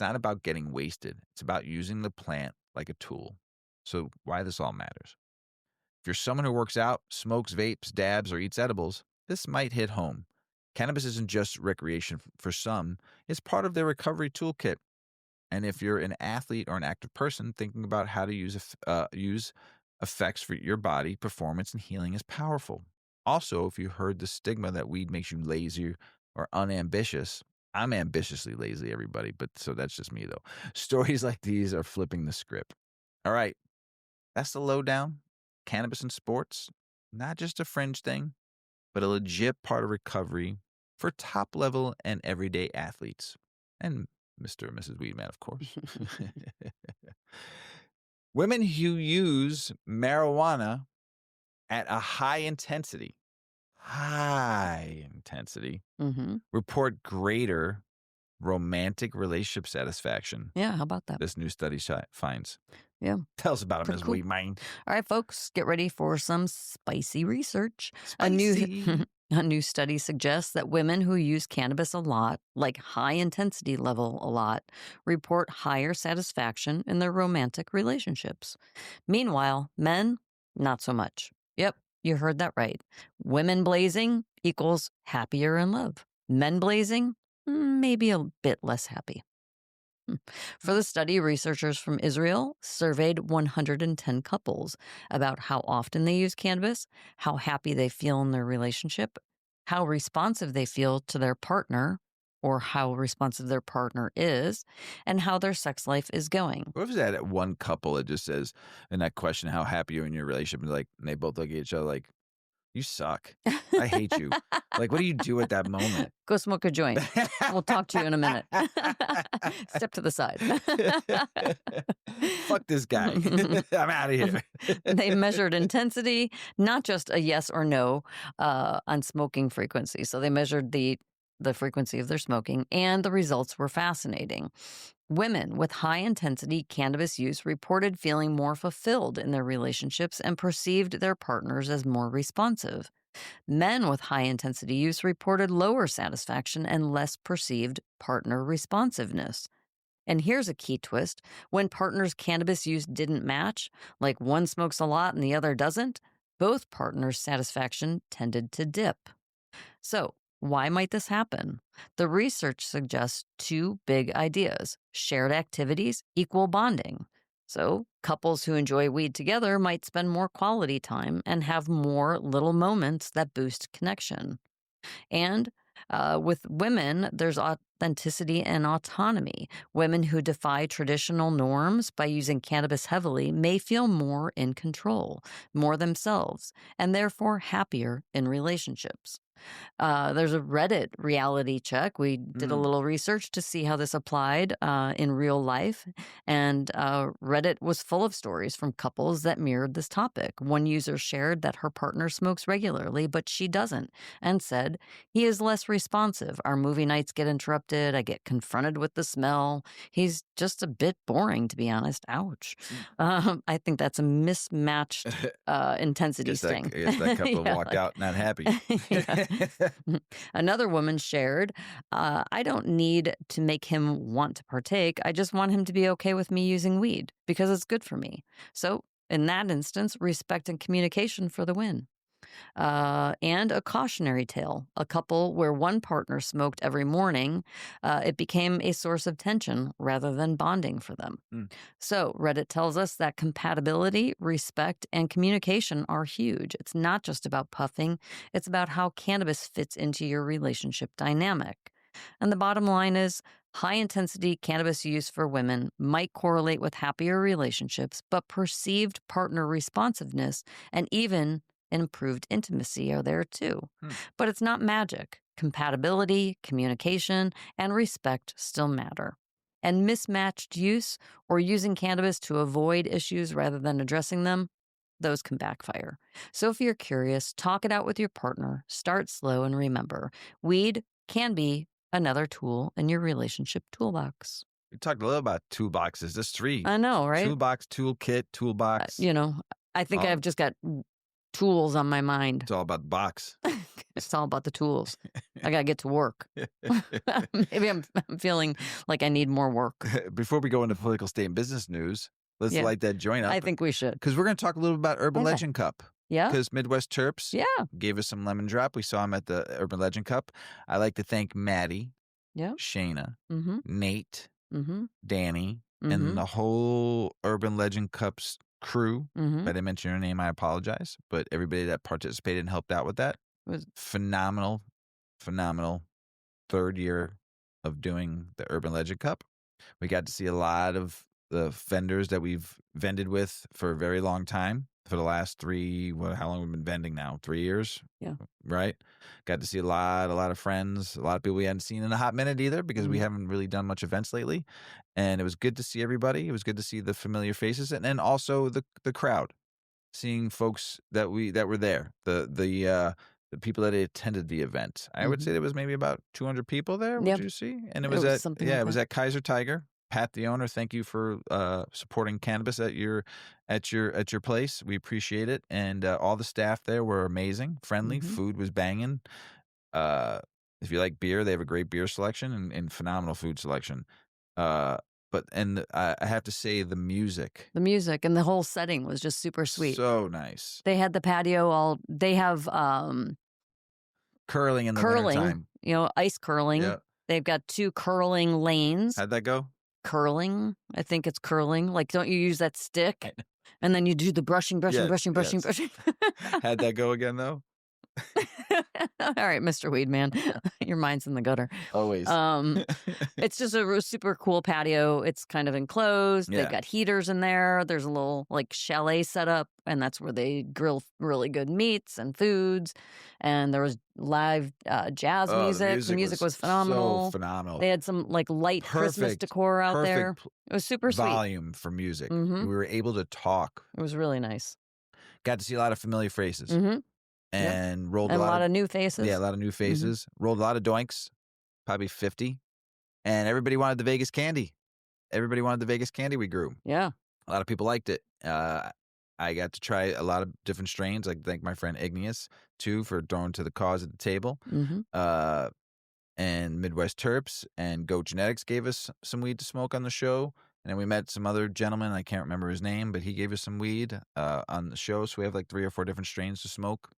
not about getting wasted. It's about using the plant like a tool. So why this all matters. If you're someone who works out, smokes, vapes, dabs, or eats edibles, this might hit home. Cannabis isn't just recreation for some. It's part of their recovery toolkit. And if you're an athlete or an active person thinking about how to use effects for your body, performance and healing is powerful. Also, if you heard the stigma that weed makes you lazy or unambitious, I'm ambitiously lazy, everybody, but so that's just me, though. Stories like these are flipping the script. All right, that's the lowdown. Cannabis in sports, not just a fringe thing, but a legit part of recovery for top-level and everyday athletes. And Mr. and Mrs. Weedman, of course. Women who use marijuana at a high intensity, Mm-hmm. report greater romantic relationship satisfaction. Yeah, how about that? This new study finds. Yeah. Tell us about it, Pretty Ms. cool. Weedman. All right, folks, get ready for some spicy research. Spicy. A new study suggests that women who use cannabis a lot, like high intensity level a lot, report higher satisfaction in their romantic relationships. Meanwhile, men, not so much. Yep, you heard that right. Women blazing equals happier in love. Men blazing, maybe a bit less happy. For the study, researchers from Israel surveyed 110 couples about how often they use cannabis, how happy they feel in their relationship, how responsive they feel to their partner, or how responsive their partner is, and how their sex life is going. What if that one couple that just says in that question, how happy you're in your relationship, and they both look at each other like, you suck. I hate you. Like, what do you do at that moment? Go smoke a joint. We'll talk to you in a minute. Step to the side. Fuck this guy. I'm out of here. They measured intensity, not just a yes or no on smoking frequency. So they measured the frequency of their smoking, and the results were fascinating. Women with high-intensity cannabis use reported feeling more fulfilled in their relationships and perceived their partners as more responsive. Men with high-intensity use reported lower satisfaction and less perceived partner responsiveness. And here's a key twist. When partners' cannabis use didn't match, like one smokes a lot and the other doesn't, both partners' satisfaction tended to dip. So, why might this happen? The research suggests two big ideas: shared activities equal bonding. So, couples who enjoy weed together might spend more quality time and have more little moments that boost connection. And with women, there's authenticity and autonomy. Women who defy traditional norms by using cannabis heavily may feel more in control, more themselves, and therefore happier in relationships. There's a Reddit reality check. We did a Mm. little research to see how this applied in real life. And Reddit was full of stories from couples that mirrored this topic. One user shared that her partner smokes regularly, but she doesn't, and said, "He is less responsive. Our movie nights get interrupted. I get confronted with the smell. He's just a bit boring, to be honest." Ouch. Mm. I think that's a mismatched intensity sting. I guess that couple Yeah, walked like- out not happy. Yeah. Another woman shared, "I don't need to make him want to partake. I just want him to be okay with me using weed because it's good for me." So, in that instance, respect and communication for the win. And a cautionary tale. A couple where one partner smoked every morning, it became a source of tension rather than bonding for them. Mm. So, Reddit tells us that compatibility, respect, and communication are huge. It's not just about puffing, it's about how cannabis fits into your relationship dynamic. And the bottom line is high intensity cannabis use for women might correlate with happier relationships, but perceived partner responsiveness and even improved intimacy are there too. Hmm. But it's not magic. Compatibility, communication, and respect still matter. And mismatched use or using cannabis to avoid issues rather than addressing them, those can backfire. So if you're curious, talk it out with your partner, start slow, and remember weed can be another tool in your relationship toolbox. We talked a little about toolboxes. There's three. I know, right? Toolbox, toolkit, toolbox. I think Oh. I've just got tools on my mind. It's all about the box. It's all about the tools. I got to get to work. Maybe I'm feeling like I need more work. Before we go into political, state, and business news, let's Yeah. light that joint up. I think we should. Because we're going to talk a little about Urban Okay. Legend Cup. Yeah. Because Midwest Terps Yeah. gave us some lemon drop. We saw him at the Urban Legend Cup. I like to thank Maddie, Yeah. Shayna, Mm-hmm. Nate, Mm-hmm. Danny, Mm-hmm. and the whole Urban Legend Cup's crew. Mm-hmm. If I didn't mention your name, I apologize. But everybody that participated and helped out with that Was phenomenal third year of doing the Urban Legend Cup. We got to see a lot of the vendors that we've vended with for a very long time. For the last how long have we been vending now? 3 years? Yeah. Right? Got to see a lot of friends, a lot of people we hadn't seen in a hot minute either because we Mhm. haven't really done much events lately. And it was good to see everybody. It was good to see the familiar faces and then also the crowd. Seeing folks that were there. The people that attended the event. I would say there was maybe about 200 people there. Yep. Would you see? And it It was was at something like it was that. at Kaiser Tiger. Pat, the owner, thank you for supporting cannabis at your place. We appreciate it, and all the staff there were amazing, friendly. Mhm. Food was banging. If you like beer, they have a great beer selection and phenomenal food selection. I have to say the music, The music and the whole setting was just super sweet. so nice. They had the patio they have Curling in the curling, wintertime. ice curling. Yeah. They've got 2 curling lanes. How'd that go? Curling. I think it's curling. Like, don't you use that stick? And then you do the brushing. Yes. Brushing. How'd that go again, though? All right, Mr. Weedman, your mind's in the gutter. Always. It's just a super cool patio. It's kind of enclosed. Yeah. They've got heaters in there. There's a little chalet set up, and that's where they grill really good meats and foods. And there was live jazz music. The music was phenomenal. So phenomenal. They had some light Christmas Perfect- decor out there. Perfect It was super sweet. volume for music. Mhm. We were able to talk. It was really nice. Got to see a lot of familiar faces Mm-hmm. and rolled And a lot of new faces. yeah, a lot of new faces. Rolled a lot of doinks, probably 50, and everybody wanted the Vegas candy. Everybody wanted the Vegas candy we grew. Yeah. A lot of people liked it. I got to try a lot of different strains. I thank my friend Igneous too for throwing to the cause at the table. Mm-hmm. And Midwest Terps and Goat Genetics gave us some weed to smoke on the show. And then we met some other gentleman. I can't remember his name, but he gave us some weed on the show. So we have 3 or 4 different strains to smoke.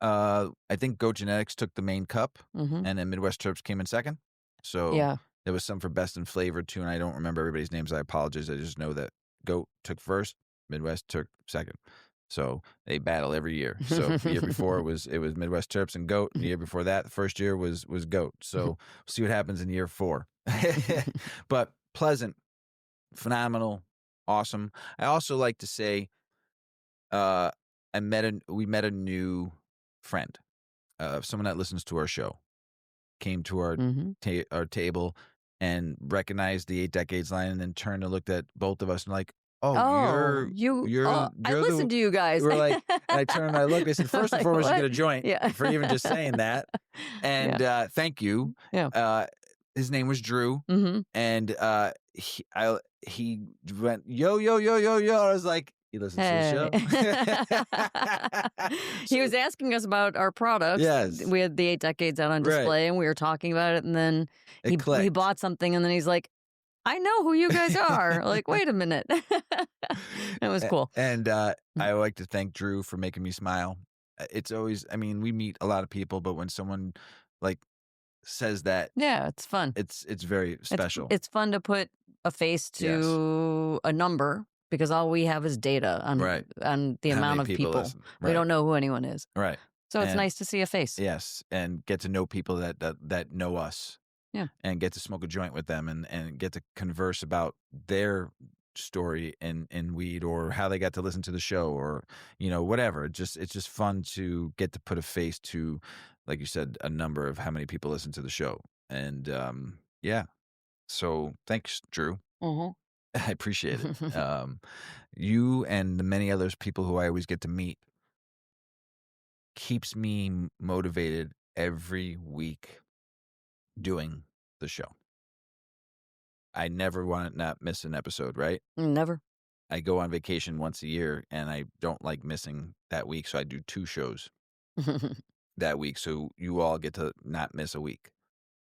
I think Goat Genetics took the main cup, Mm-hmm. and then Midwest Terps came in second. So Yeah. There was some for best in flavor too, and I don't remember everybody's names. I apologize. I just know that Goat took first, Midwest took second. So they battle every year. So the year before it was Midwest Terps and Goat. And the year before that, the first year was Goat. So we'll see what happens in year 4. But pleasant, phenomenal, awesome. I also like to say, we met a new friend, someone that listens to our show, came to our our table and recognized the 8 decades line, and then turned and looked at both of us and like, oh, I listened to you guys. We're like, and I turned and I looked. I said, first and foremost, you get a joint for even just saying that, and thank you. Yeah. His name was Drew, and he went yo yo yo yo yo. I was like, he listens to the show. He was asking us about our products. Yes. We had the 8 decades out on display, and we were talking about it, and then he bought something, and then he's like, I know who you guys are. Like, wait a minute. It was cool. And I like to thank Drew for making me smile. It's always, I mean, we meet a lot of people, but when someone like says that, yeah, it's fun. It's very special. It's fun to put a face to a number, because all we have is data on the amount of people. Right. We don't know who anyone is. Right. So it's nice to see a face. Yes, and get to know people that know us. Yeah. And get to smoke a joint with them and get to converse about their story in weed, or how they got to listen to the show, or, you know, whatever. It's just fun to get to put a face to, like you said, a number of how many people listen to the show. And so thanks, Drew. I appreciate it. You and the many others people who I always get to meet keeps me motivated every week doing the show. I never want to not miss an episode, right? Never. I go on vacation once a year, and I don't like missing that week, so I do 2 shows that week, so you all get to not miss a week.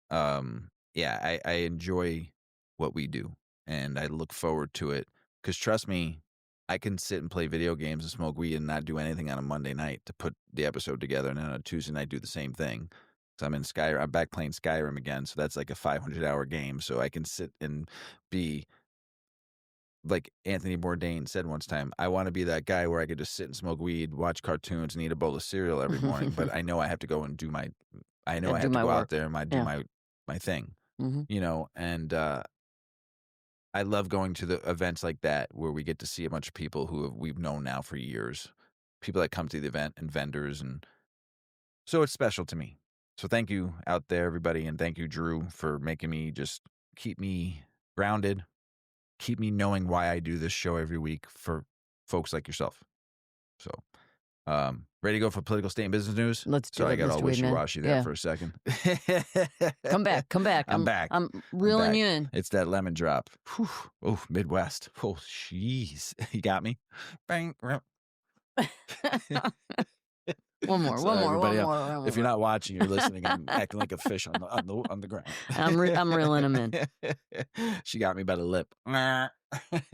I enjoy what we do, and I look forward to it, because trust me, I can sit and play video games and smoke weed and not do anything on a Monday night to put the episode together, and then on a Tuesday night do the same thing. So I'm back playing Skyrim again, so that's like a 500-hour game, so I can sit and be like Anthony Bourdain said once time, I want to be that guy where I could just sit and smoke weed, watch cartoons, and eat a bowl of cereal every morning, but I know I have to go and do my I have to go out there and do my thing. You know, and I love going to the events like that where we get to see a bunch of people who we've known now for years, people that come to the event, and vendors, and so it's special to me. So thank you out there, everybody, and thank you, Drew, for making me just keep me grounded, keep me knowing why I do this show every week for folks like yourself. So, ready to go for political state and business news? Let's do it. I got all wishy-washy there for a second. Come back. I'm back. I'm reeling you in. It's that lemon drop. Whew. Oh, Midwest. Oh, jeez. You got me? Bang. One more. If you're not watching, you're listening. I'm acting like a fish on the ground. I'm reeling him in. She got me by the lip. I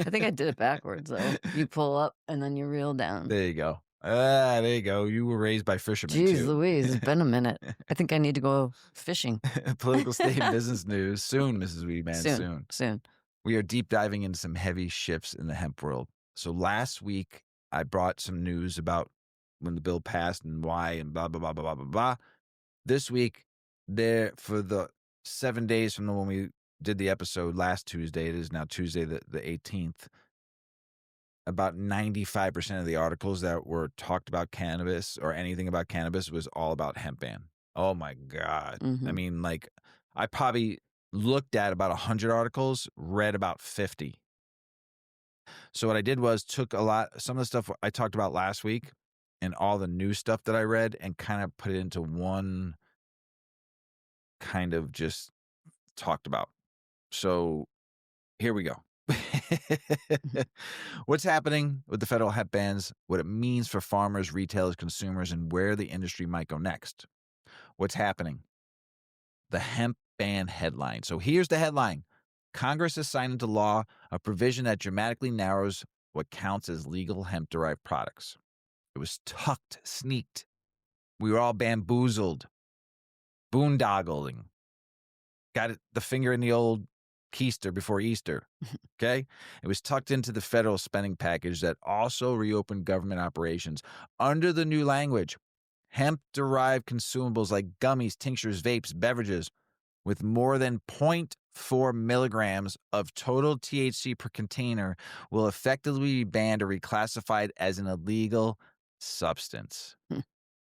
think I did it backwards, though. You pull up and then you reel down. There you go. There you go. You were raised by fishermen. Jeez Louise, it's been a minute. I think I need to go fishing. Political state business news soon, Mrs. Weedman. Soon. We are deep diving into some heavy shifts in the hemp world. So last week, I brought some news about when the bill passed and why and blah, blah, blah, blah, blah, blah, blah. This week, for the 7 days from when we did the episode last Tuesday, it is now Tuesday the 18th, about 95% of the articles that were talked about cannabis or anything about cannabis was all about hemp ban. Oh, my God. I mean, like, I probably looked at about 100 articles, read about 50. So what I did was took some of the stuff I talked about last week and all the new stuff that I read and kind of put it into one kind of just talked about. So here we go. What's happening with the federal hemp bans, what it means for farmers, retailers, consumers, and where the industry might go next. What's happening? The hemp ban headline. So here's the headline. Congress has signed into law a provision that dramatically narrows what counts as legal hemp-derived products. It was tucked, sneaked. We were all bamboozled, boondoggling. Got the finger in the old keister before Easter. Okay? It was tucked into the federal spending package that also reopened government operations. Under the new language, hemp-derived consumables like gummies, tinctures, vapes, beverages with more than 0.4 milligrams of total THC per container will effectively be banned or reclassified as an illegal substance. Hmm.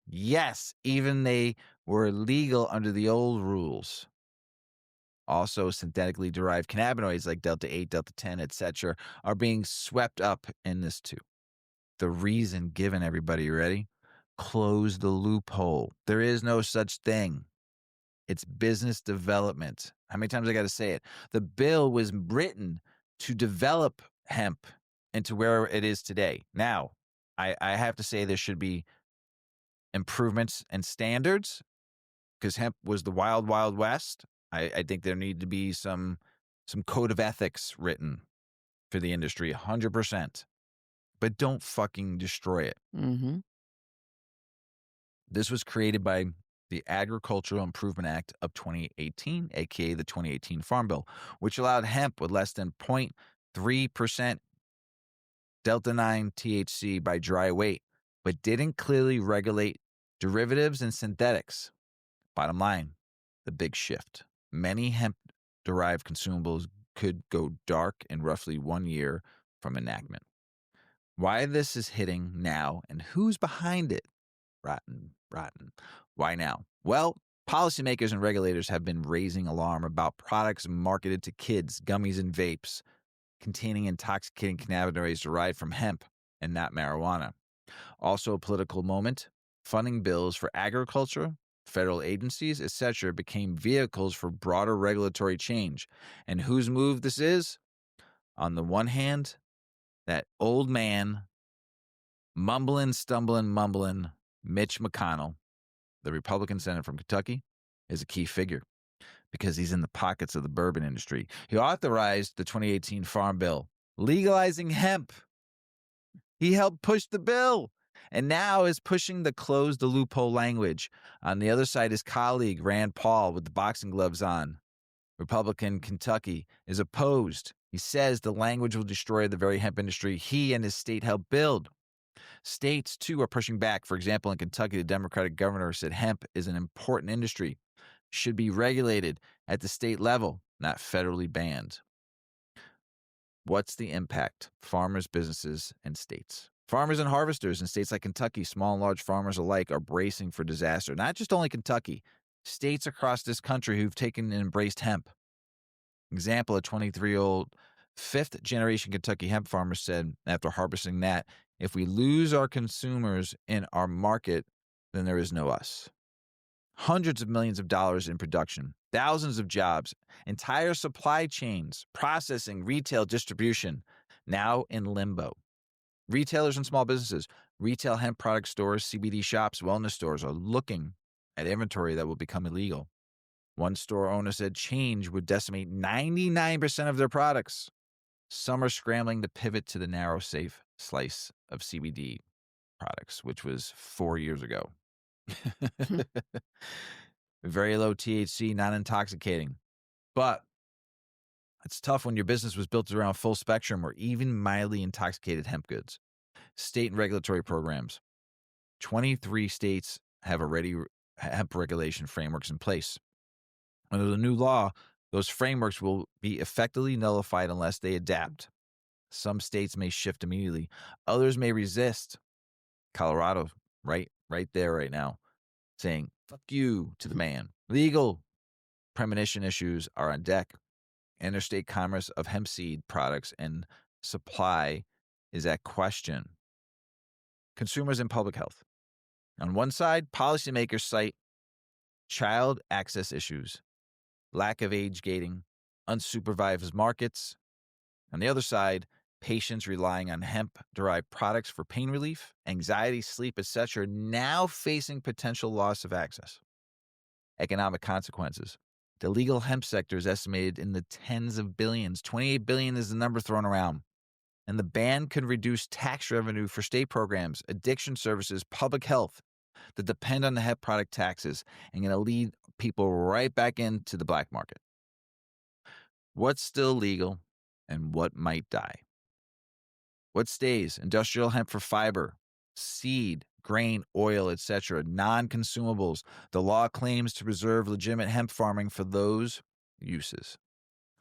Yes, even they were legal under the old rules. Also, synthetically derived cannabinoids like Delta 8, Delta 10, etc., are being swept up in this too. The reason given, everybody, you ready? Close the loophole. There is no such thing. It's business development. How many times I got to say it? The bill was written to develop hemp into where it is today. Now, I have to say there should be improvements and standards because hemp was the wild, wild west. I think there need to be some code of ethics written for the industry, 100%. But don't fucking destroy it. Mm-hmm. This was created by the Agricultural Improvement Act of 2018, aka the 2018 Farm Bill, which allowed hemp with less than 0.3% Delta 9 THC by dry weight, but didn't clearly regulate derivatives and synthetics. Bottom line, the big shift. Many hemp-derived consumables could go dark in roughly 1 year from enactment. Why this is hitting now and who's behind it? Rotten. Why now? Well, policymakers and regulators have been raising alarm about products marketed to kids, gummies and vapes, containing intoxicating cannabinoids derived from hemp and not marijuana. Also a political moment, funding bills for agriculture, federal agencies, etc. became vehicles for broader regulatory change. And whose move this is? On the one hand, that old man, mumbling, Mitch McConnell, the Republican senator from Kentucky, is a key figure because he's in the pockets of the bourbon industry. He authorized the 2018 Farm Bill, legalizing hemp. He helped push the bill and now is pushing the close the loophole language. On the other side, his colleague, Rand Paul, with the boxing gloves on, Republican Kentucky, is opposed. He says the language will destroy the very hemp industry he and his state helped build. States, too, are pushing back. For example, in Kentucky, the Democratic governor said hemp is an important industry, should be regulated at the state level, not federally banned. What's the impact? Farmers, businesses, and states. Farmers and harvesters in states like Kentucky, small and large farmers alike, are bracing for disaster. Not just only Kentucky, states across this country who've taken and embraced hemp. Example, a 23-year-old fifth-generation Kentucky hemp farmer said after harvesting that, if we lose our consumers in our market, then there is no us. Hundreds of millions of dollars in production, thousands of jobs, entire supply chains, processing, retail, distribution, now in limbo. Retailers and small businesses, retail hemp product stores, CBD shops, wellness stores are looking at inventory that will become illegal. One store owner said change would decimate 99% of their products. Some are scrambling to pivot to the narrow, safe slice of CBD products, which was 4 years ago. Very low THC, not intoxicating. But it's tough when your business was built around full spectrum or even mildly intoxicated hemp goods. State and regulatory programs. 23 states have already hemp regulation frameworks in place. Under the new law, those frameworks will be effectively nullified unless they adapt. Some states may shift immediately. Others may resist. Colorado, right there, right now, saying, fuck you to the man. Legal premonition issues are on deck. Interstate commerce of hemp seed products and supply is at question. Consumers and public health. On one side, policymakers cite child access issues, lack of age gating, unsupervised markets. On the other side, patients relying on hemp-derived products for pain relief, anxiety, sleep, etc., now facing potential loss of access. Economic consequences. The legal hemp sector is estimated in the tens of billions. 28 billion is the number thrown around. And the ban could reduce tax revenue for state programs, addiction services, public health that depend on the hemp product taxes and going to lead people right back into the black market. What's still legal and what might die? What stays? Industrial hemp for fiber, seed, grain, oil, etc. Non-consumables. The law claims to preserve legitimate hemp farming for those uses.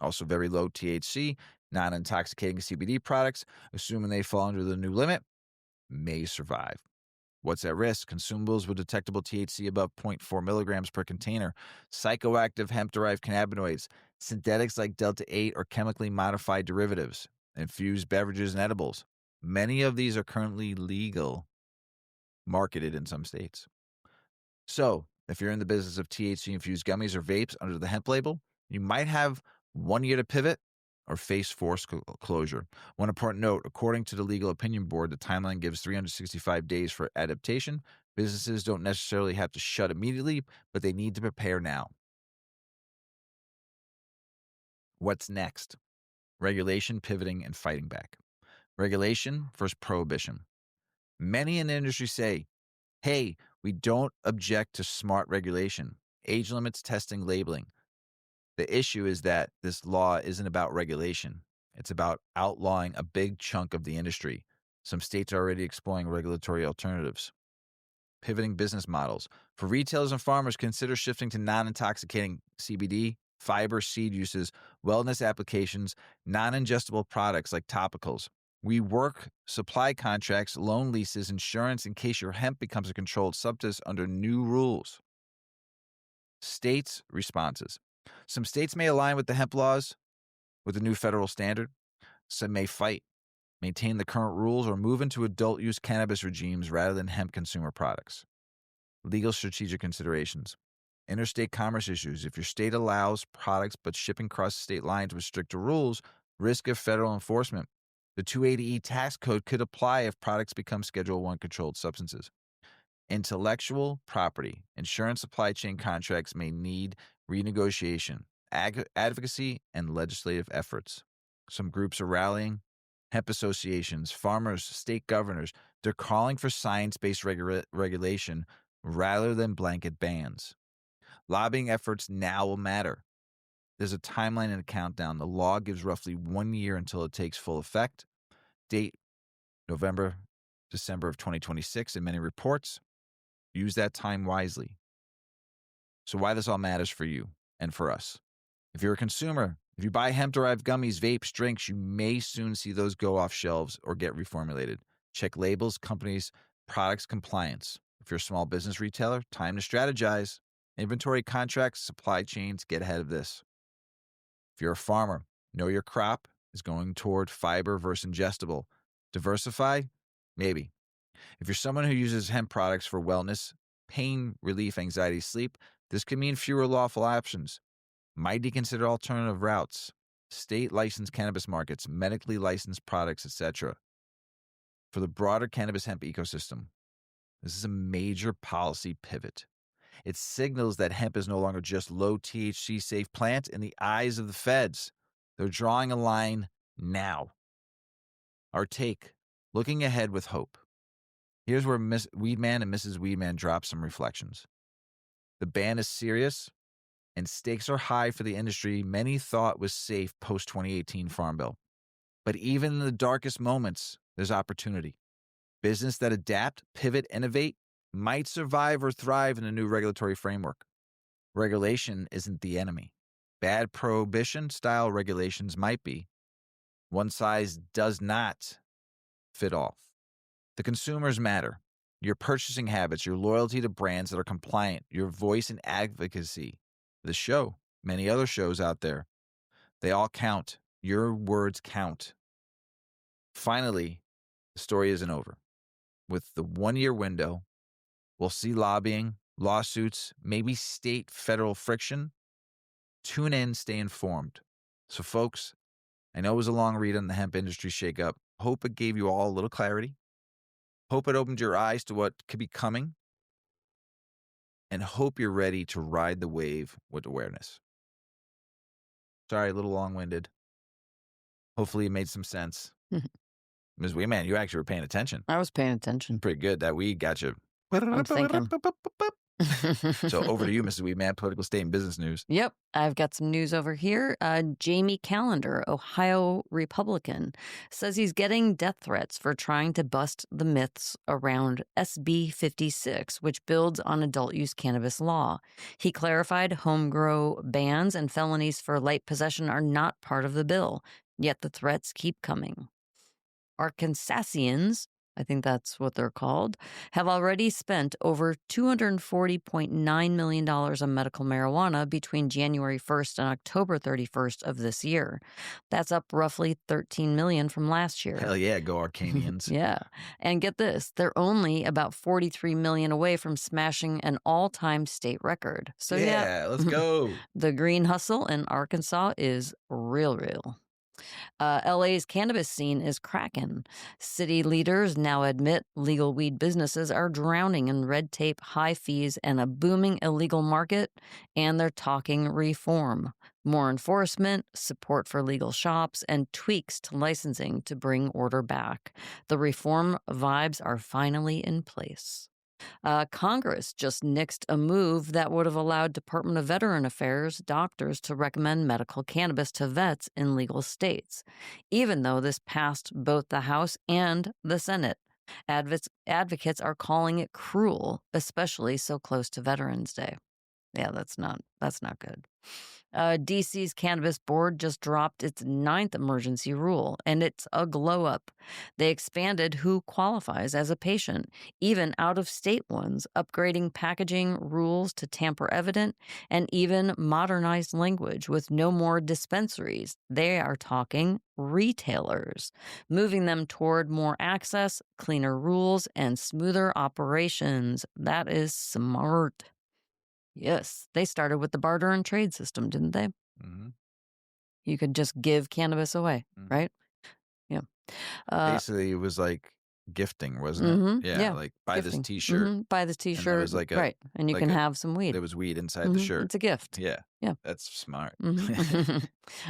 Also very low THC, non-intoxicating CBD products, assuming they fall under the new limit, may survive. What's at risk? Consumables with detectable THC above zero point 0.4 milligrams per container, psychoactive hemp-derived cannabinoids, synthetics like Delta 8 or chemically modified derivatives, infused beverages and edibles. Many of these are currently legal, marketed in some states. So, if you're in the business of THC-infused gummies or vapes under the hemp label, you might have 1 year to pivot or face forced closure. One important note, according to the Legal Opinion Board, the timeline gives 365 days for adaptation. Businesses don't necessarily have to shut immediately, but they need to prepare now. What's next? Regulation, pivoting, and fighting back. Regulation versus prohibition. Many in the industry say, hey, we don't object to smart regulation, age limits, testing, labeling. The issue is that this law isn't about regulation. It's about outlawing a big chunk of the industry. Some states are already exploring regulatory alternatives. Pivoting business models. For retailers and farmers, consider shifting to non-intoxicating CBD, fiber, seed uses, wellness applications, non-ingestible products like topicals. We work supply contracts, loan leases, insurance in case your hemp becomes a controlled substance under new rules. States' responses. Some states may align with the hemp laws with the new federal standard. Some may fight, maintain the current rules, or move into adult use cannabis regimes rather than hemp consumer products. Legal strategic considerations. Interstate commerce issues. If your state allows products but shipping across state lines with stricter rules, risk of federal enforcement. The 280E tax code could apply if products become Schedule I controlled substances. Intellectual property. Insurance supply chain contracts may need renegotiation, advocacy, and legislative efforts. Some groups are rallying. Hemp associations, farmers, state governors, they're calling for science-based regulation rather than blanket bans. Lobbying efforts now will matter. There's a timeline and a countdown. The law gives roughly 1 year until it takes full effect. Date, November, December of 2026 in many reports. Use that time wisely. So why this all matters for you and for us. If you're a consumer, if you buy hemp-derived gummies, vapes, drinks, you may soon see those go off shelves or get reformulated. Check labels, companies, products compliance. If you're a small business retailer, time to strategize. Inventory contracts, supply chains, get ahead of this. If you're a farmer, know your crop is going toward fiber versus ingestible. Diversify? Maybe. If you're someone who uses hemp products for wellness, pain relief, anxiety, sleep, this could mean fewer lawful options. Might you consider alternative routes? State licensed cannabis markets, medically licensed products, etc. For the broader cannabis hemp ecosystem, this is a major policy pivot. It signals that hemp is no longer just low THC safe plant in the eyes of the feds. They're drawing a line now. Our take, looking ahead with hope. Here's where Miss Weedman and Mrs Weedman drop some reflections. The ban is serious, and stakes are high for the industry many thought was safe post-2018 Farm Bill. But even in the darkest moments, there's opportunity. Business that adapt, pivot, innovate might survive or thrive in a new regulatory framework. Regulation isn't the enemy. Bad prohibition-style regulations might be. One size does not fit all. The consumers matter. Your purchasing habits, your loyalty to brands that are compliant, your voice and advocacy. The show, many other shows out there, they all count. Your words count. Finally, the story isn't over. With the 1 year window, we'll see lobbying, lawsuits, maybe state federal friction. Tune in, stay informed. So, folks, I know it was a long read on the hemp industry shakeup. Hope it gave you all a little clarity. Hope it opened your eyes to what could be coming. And hope you're ready to ride the wave with awareness. Sorry, a little long-winded. Hopefully it made some sense. Ms. Weedman, you actually were paying attention. I was paying attention. Pretty good. That weed got you. I'm thinking. So over to you, Mrs. Weedman, political state and business news. Yep, I've got some news over here. Jamie Callender, Ohio Republican, says he's getting death threats for trying to bust the myths around SB 56, which builds on adult use cannabis law. He clarified home grow bans and felonies for light possession are not part of the bill, yet the threats keep coming. Arkansasians, I think that's what they're called, have already spent over $240.9 million on medical marijuana between January 1st and October 31st of this year. That's up roughly $13 million from last year. Hell yeah, go Arcanians. Yeah. And get this, they're only about $43 million away from smashing an all-time state record. So yeah, let's go. the green hustle in Arkansas is real. LA's cannabis scene is cracking. City leaders now admit legal weed businesses are drowning in red tape, high fees, and a booming illegal market, and they're talking reform. More enforcement, support for legal shops, and tweaks to licensing to bring order back. The reform vibes are finally in place. Congress just nixed a move that would have allowed Department of Veteran Affairs doctors to recommend medical cannabis to vets in legal states, even though this passed both the House and the Senate. Advocates are calling it cruel, especially so close to Veterans Day. Yeah, that's not good. DC's Cannabis Board just dropped its 9th emergency rule, and it's a glow up. They expanded who qualifies as a patient, even out-of-state ones, upgrading packaging rules to tamper evident, and even modernized language with no more dispensaries. They are talking retailers, moving them toward more access, cleaner rules, and smoother operations. That is smart. Yes, they started with the barter and trade system, didn't they? Mm-hmm. You could just give cannabis away, right? Yeah. Basically, it was like gifting, wasn't it? Yeah, like buy gifting. this T-shirt. Buy this T-shirt, was like right? And you like can have some weed. There was weed inside the shirt. It's a gift. Yeah, Yeah. that's smart.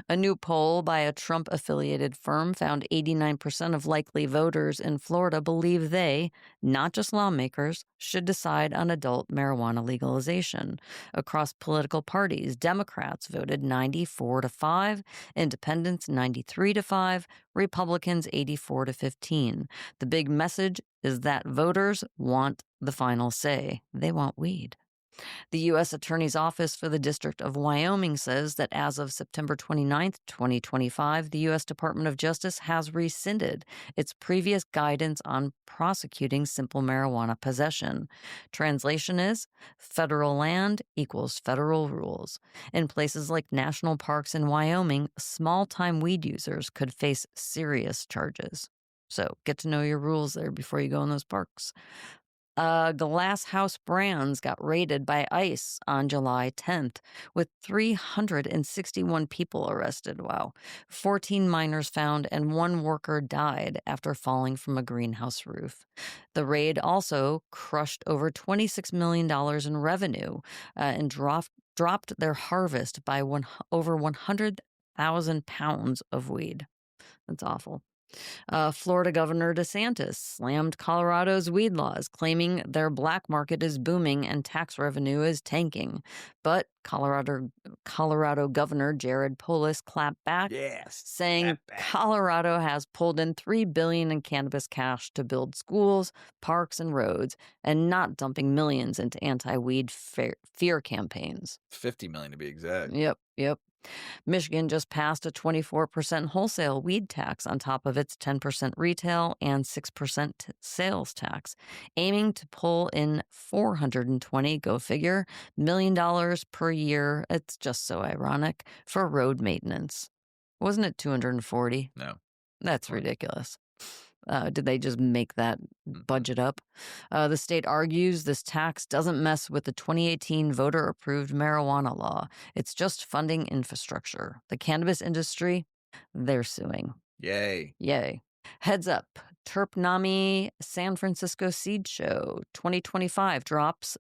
A new poll by a Trump-affiliated firm found 89% of likely voters in Florida believe they, not just lawmakers, should decide on adult marijuana legalization. Across political parties, Democrats voted 94-5, Independents 93-5, Republicans 84-15. The big message is that voters want the final say. They want weed. The U.S. Attorney's Office for the District of Wyoming says that as of September 29, 2025, the U.S. Department of Justice has rescinded its previous guidance on prosecuting simple marijuana possession. Translation is, federal land equals federal rules. In places like national parks in Wyoming, small-time weed users could face serious charges. So get to know your rules there before you go in those parks. Glass House Brands got raided by ICE on July 10th, with 361 people arrested. Wow. 14 minors found and 1 worker died after falling from a greenhouse roof. The raid also crushed over $26 million in revenue and dropped their harvest by over 100,000 pounds of weed. That's awful. Florida Governor DeSantis slammed Colorado's weed laws, claiming their black market is booming and tax revenue is tanking. But Colorado Governor Jared Polis clapped back, saying Colorado has pulled in $3 billion in cannabis cash to build schools, parks, and roads, and not dumping millions into anti-weed fear campaigns. $50 million to be exact. Yep. Michigan just passed a 24% wholesale weed tax on top of its 10% retail and 6% sales tax, aiming to pull in $420, go figure, $1 million per year. It's just so ironic for road maintenance. Wasn't it 240? No. That's ridiculous. Did they just make that budget up? The state argues this tax doesn't mess with the 2018 voter-approved marijuana law. It's just funding infrastructure. The cannabis industry, they're suing. Yay. Heads up. Terpnami San Francisco Seed Show 2025 drops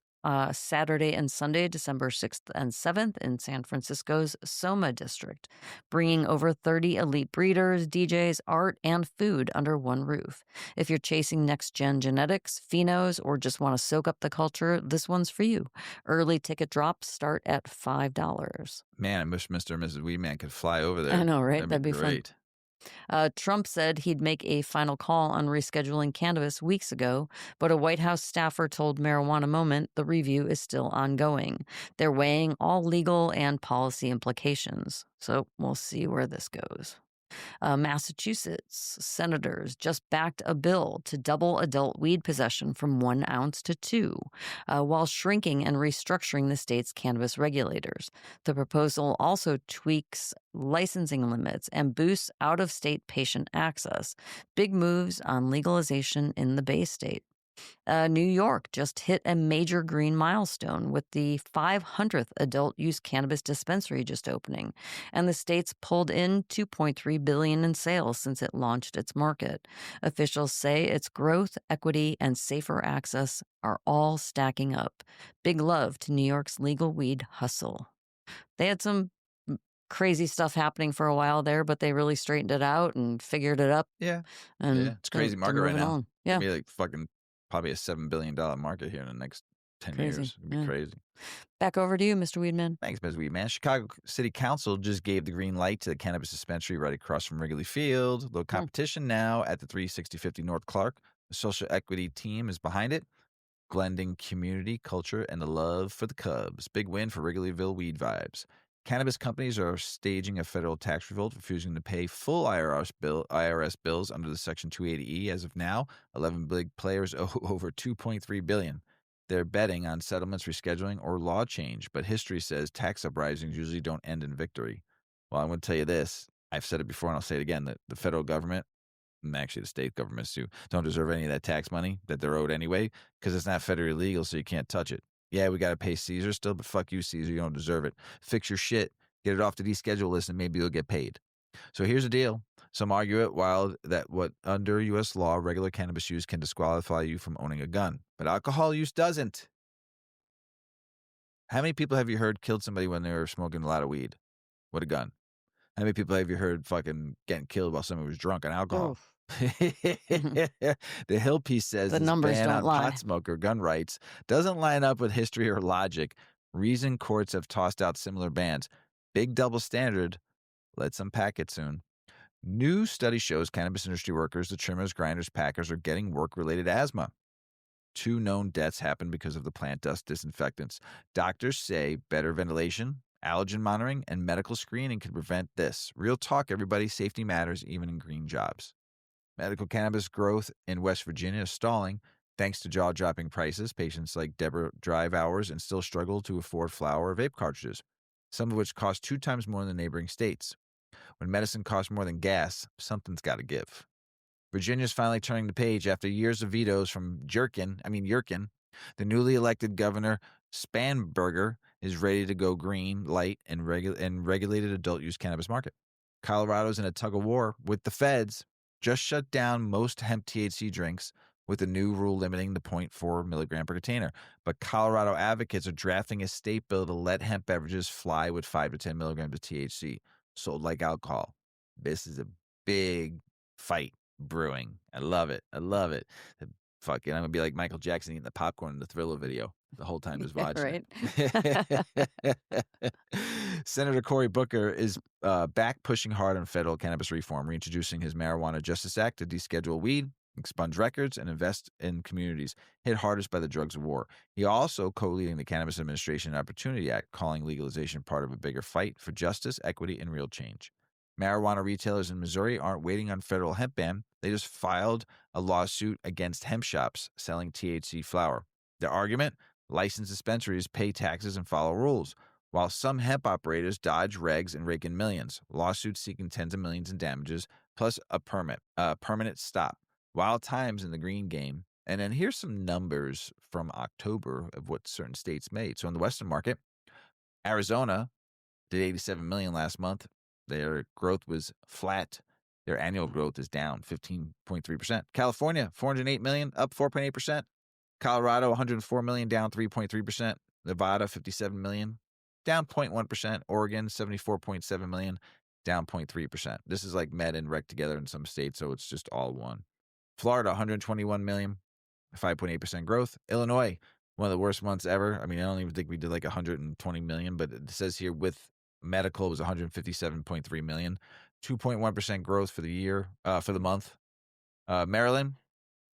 Saturday and Sunday, December 6th and 7th, in San Francisco's Soma district, bringing over 30 elite breeders, DJs, art, and food under one roof. If you're chasing next gen genetics, phenos, or just want to soak up the culture, this one's for you. Early ticket drops start at $5. Man, I wish Mr. and Mrs. Weedman could fly over I there. know, right? That'd be That'd be fun. great. Trump said he'd make a final call on rescheduling cannabis weeks ago, but a White House staffer told Marijuana Moment the review is still ongoing. They're weighing all legal and policy implications. So we'll see where this goes. Massachusetts senators just backed a bill to double adult weed possession from 1 ounce to 2, while shrinking and restructuring the state's cannabis regulators. The proposal also tweaks licensing limits and boosts out of state patient access. Big moves on legalization in the Bay State. New York just hit a major green milestone with the 500th adult use cannabis dispensary just opening, and the state's pulled in $2.3 billion in sales since it launched its market. Officials say its growth, equity, and safer access are all stacking up. Big love to New York's legal weed hustle. They had some crazy stuff happening for a while there, but they really straightened it out and figured it up. Yeah. And Yeah. It's a crazy they're market right moving now. on. Yeah, It'd be like fucking probably a $7 billion market here in the next 10 crazy. years. It'd be Yeah. crazy. Back over to you, Mr. Weedman. Thanks, Ms. Weedman. Chicago City Council just gave the green light to the cannabis dispensary right across from Wrigley Field. Little competition now at the 36050 North Clark. The social equity team is behind it, blending community, culture, and the love for the Cubs. Big win for Wrigleyville weed vibes. Cannabis companies are staging a federal tax revolt, refusing to pay full IRS bills under the Section 280E. As of now, 11 big players owe over $2.3 billion. They're betting on settlements, rescheduling, or law change, but history says tax uprisings usually don't end in victory. Well, I'm going to tell you this. I've said it before, and I'll say it again, that the federal government, and actually the state governments too, don't deserve any of that tax money that they're owed anyway, because it's not federally legal, so you can't touch it. Yeah, we got to pay Caesar still, but fuck you, Caesar. You don't deserve it. Fix your shit. Get it off the deschedule list, and maybe you'll get paid. So here's the deal. Some argue it while that what under U.S. law, regular cannabis use can disqualify you from owning a gun, but alcohol use doesn't. How many people have you heard killed somebody when they were smoking a lot of weed with a gun? How many people have you heard fucking getting killed while somebody was drunk on alcohol? The Hill piece says The this numbers ban don't on lie. pot smoker gun rights doesn't line up with history or logic. Reason courts have tossed out similar bans. Big double standard. Let's unpack it soon. New study shows cannabis industry workers, the trimmers, grinders, packers, are getting work-related asthma. 2 known deaths happen because of the plant dust disinfectants. Doctors say better ventilation, allergen monitoring, and medical screening can prevent this. Real talk, everybody. Safety matters, even in green jobs. Medical cannabis growth in West Virginia is stalling thanks to jaw-dropping prices. Patients like Deborah drive hours and still struggle to afford flower or vape cartridges, some of which cost 2 times more in the neighboring states. When medicine costs more than gas, something's got to give. Virginia's finally turning the page after years of vetoes from Yurkin. The newly elected governor, Spanberger, is ready to go green light and regulated adult use cannabis market. Colorado's in a tug of war with the feds. Just shut down most hemp THC drinks with a new rule limiting the 0.4 milligram per container. But Colorado advocates are drafting a state bill to let hemp beverages fly with 5 to 10 milligrams of THC, sold like alcohol. This is a big fight brewing. I love it. Fucking, I'm going to be like Michael Jackson eating the popcorn in the Thriller video the whole time he's watching it. Senator Cory Booker is back pushing hard on federal cannabis reform, reintroducing his Marijuana Justice Act to deschedule weed, expunge records, and invest in communities hit hardest by the drugs of war. He also co-leading the Cannabis Administration and Opportunity Act, calling legalization part of a bigger fight for justice, equity, and real change. Marijuana retailers in Missouri aren't waiting on federal hemp ban. They just filed a lawsuit against hemp shops selling THC flower. Their argument? Licensed dispensaries pay taxes and follow rules, while some hemp operators dodge regs and rake in millions. Lawsuits seeking tens of millions in damages, plus a permanent stop. Wild times in the green game. And then here's some numbers from October of what certain states made. So in the Western market, Arizona did 87 million last month. Their growth was flat. Their annual growth is down 15.3%. California, 408 million, up 4.8%. Colorado, 104 million, down 3.3%. Nevada, 57 million, down 0.1%. Oregon, 74.7 million, down 0.3%. This is like med and rec together in some states, so it's just all one. Florida, 121 million, 5.8% growth. Illinois, one of the worst months ever. I mean, I don't even think we did like 120 million, but it says here with medical it was 157.3 million, 2.1% growth for the year, for the month. Maryland,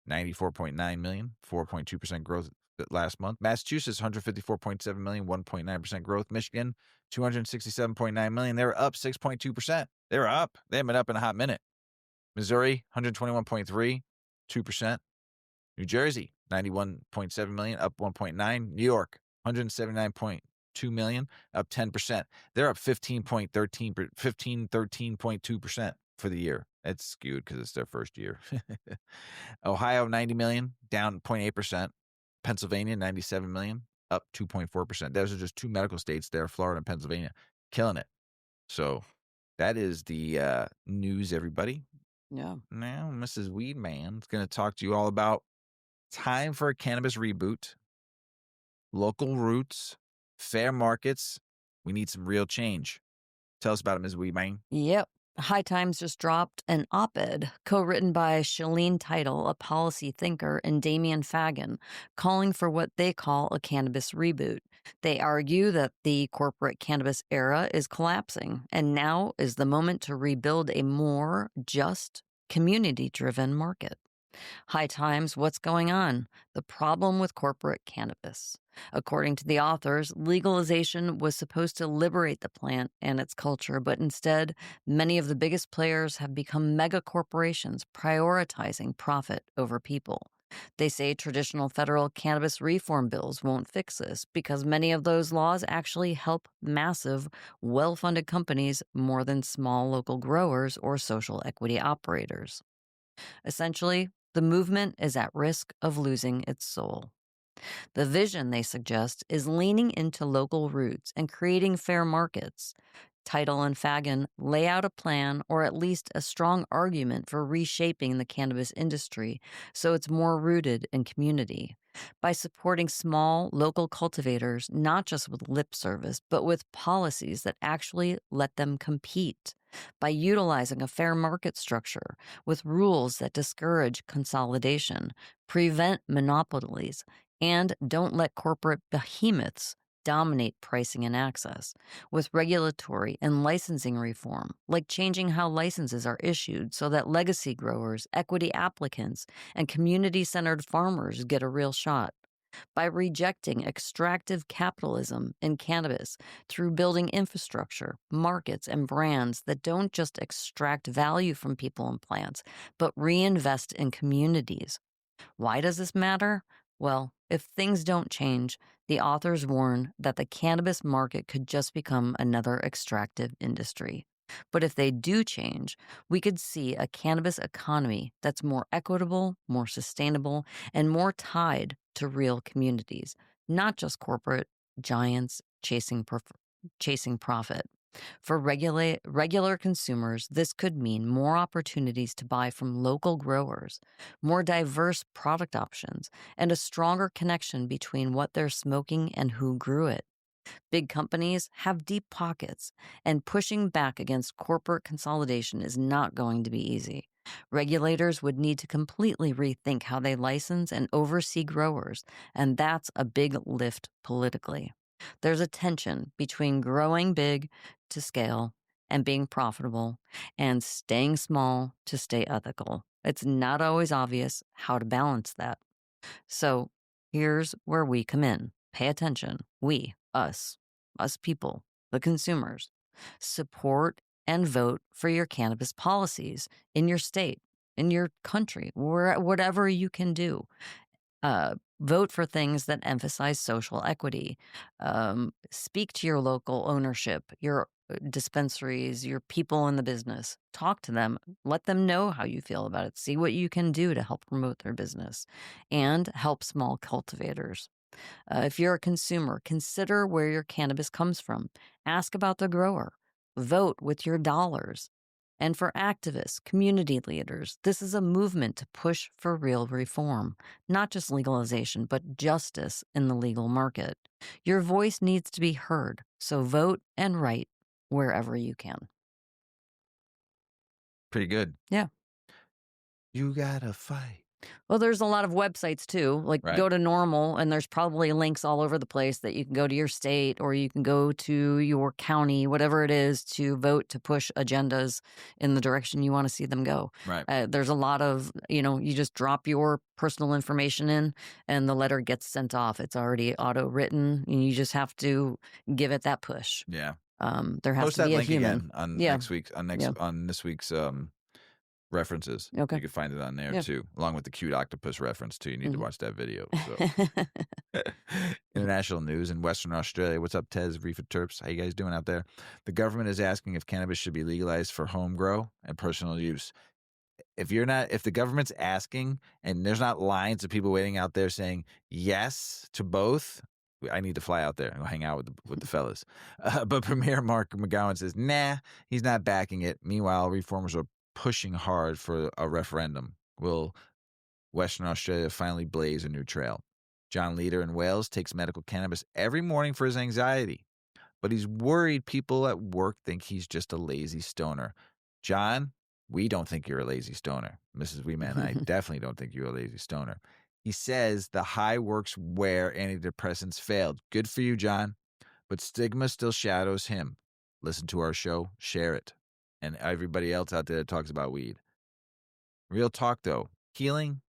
94.9 million, 4.2% growth last month. Massachusetts, 154.7 million, 1.9% growth. Michigan, 267.9 million. They were up 6.2%. They were up. They haven't been up in a hot minute. Missouri, 121.3, 2%. New Jersey, 91.7 million, up 1.9. New York, 179.2 million, up 10%. They're up 13.2% for the year. It's skewed because it's their first year. Ohio, 90 million, down 0.8%. Pennsylvania, 97 million, up 2.4%. Those are just two medical states there, Florida and Pennsylvania, killing it. So that is the news, everybody. Yeah. Now, Mrs. Weedman is going to talk to you all about time for a cannabis reboot, local roots, fair markets. We need some real change. Tell us about it, Ms. Weedman. Yep. High Times just dropped an op-ed co-written by Shalene Title, a policy thinker, and Damian Fagan, calling for what they call a cannabis reboot. They argue that the corporate cannabis era is collapsing, and now is the moment to rebuild a more just, community-driven market. High Times, what's going on? The problem with corporate cannabis. According to the authors, legalization was supposed to liberate the plant and its culture, but instead, many of the biggest players have become mega corporations prioritizing profit over people. They say traditional federal cannabis reform bills won't fix this because many of those laws actually help massive, well funded companies more than small local growers or social equity operators. Essentially, the movement is at risk of losing its soul. The vision, they suggest, is leaning into local roots and creating fair markets. Title and Fagan lay out a plan or at least a strong argument for reshaping the cannabis industry so it's more rooted in community. By supporting small, local cultivators, not just with lip service, but with policies that actually let them compete. By utilizing a fair market structure with rules that discourage consolidation, prevent monopolies, and don't let corporate behemoths dominate pricing and access, with regulatory and licensing reform, like changing how licenses are issued so that legacy growers, equity applicants, and community centered farmers get a real shot. By rejecting extractive capitalism in cannabis through building infrastructure, markets, and brands that don't just extract value from people and plants, but reinvest in communities. Why does this matter? Well, if things don't change, the authors warn that the cannabis market could just become another extractive industry. But if they do change, we could see a cannabis economy that's more equitable, more sustainable, and more tied to real communities, not just corporate giants chasing profit. For regular consumers, this could mean more opportunities to buy from local growers, more diverse product options, and a stronger connection between what they're smoking and who grew it. Big companies have deep pockets, and pushing back against corporate consolidation is not going to be easy. Regulators would need to completely rethink how they license and oversee growers, and that's a big lift politically. There's a tension between growing big to scale and being profitable, and staying small to stay ethical. It's not always obvious how to balance that. So here's where we come in. Pay attention. We, us people, the consumers. Support and vote for your cannabis policies in your state, in your country, whatever you can do. Vote for things that emphasize social equity. Speak to your local ownership, your dispensaries, your people in the business. Talk to them. Let them know how you feel about it. See what you can do to help promote their business and help small cultivators. If you're a consumer, consider where your cannabis comes from. Ask about the grower. Vote with your dollars. And for activists, community leaders, this is a movement to push for real reform, not just legalization, but justice in the legal market. Your voice needs to be heard, so vote and write wherever you can. Pretty good. Yeah. You gotta fight. Well, there's a lot of websites too. Like Right. go to Normal, and there's probably links all over the place that you can go to your state or you can go to your county, whatever it is, to vote to push agendas in the direction you want to see them go. Right. There's a lot of, you just drop your personal information in and the letter gets sent off. It's already auto written, and you just have to give it that push. Yeah. There has Post to that be a link human. again on Yeah. this week's references. Okay. You can find it on there Yeah. too, along with the cute octopus reference too. You need to watch that video. So. Mhm. International news in Western Australia. What's up, Tez, Reefer Terps? How you guys doing out there? The government is asking if cannabis should be legalized for home grow and personal use. If the government's asking and there's not lines of people waiting out there saying yes to both, I need to fly out there and go hang out with the fellas. But Premier Mark McGowan says, nah, he's not backing it. Meanwhile, reformers are pushing hard for a referendum. Will Western Australia finally blaze a new trail? John Leader in Wales takes medical cannabis every morning for his anxiety, but he's worried people at work think he's just a lazy stoner. John, we don't think you're a lazy stoner. Mrs. Weedman and I definitely don't think you're a lazy stoner. He says the high works where antidepressants failed. Good for you, John. But stigma still shadows him. Listen to our show, share it. And everybody else out there that talks about weed. Real talk, though. Healing,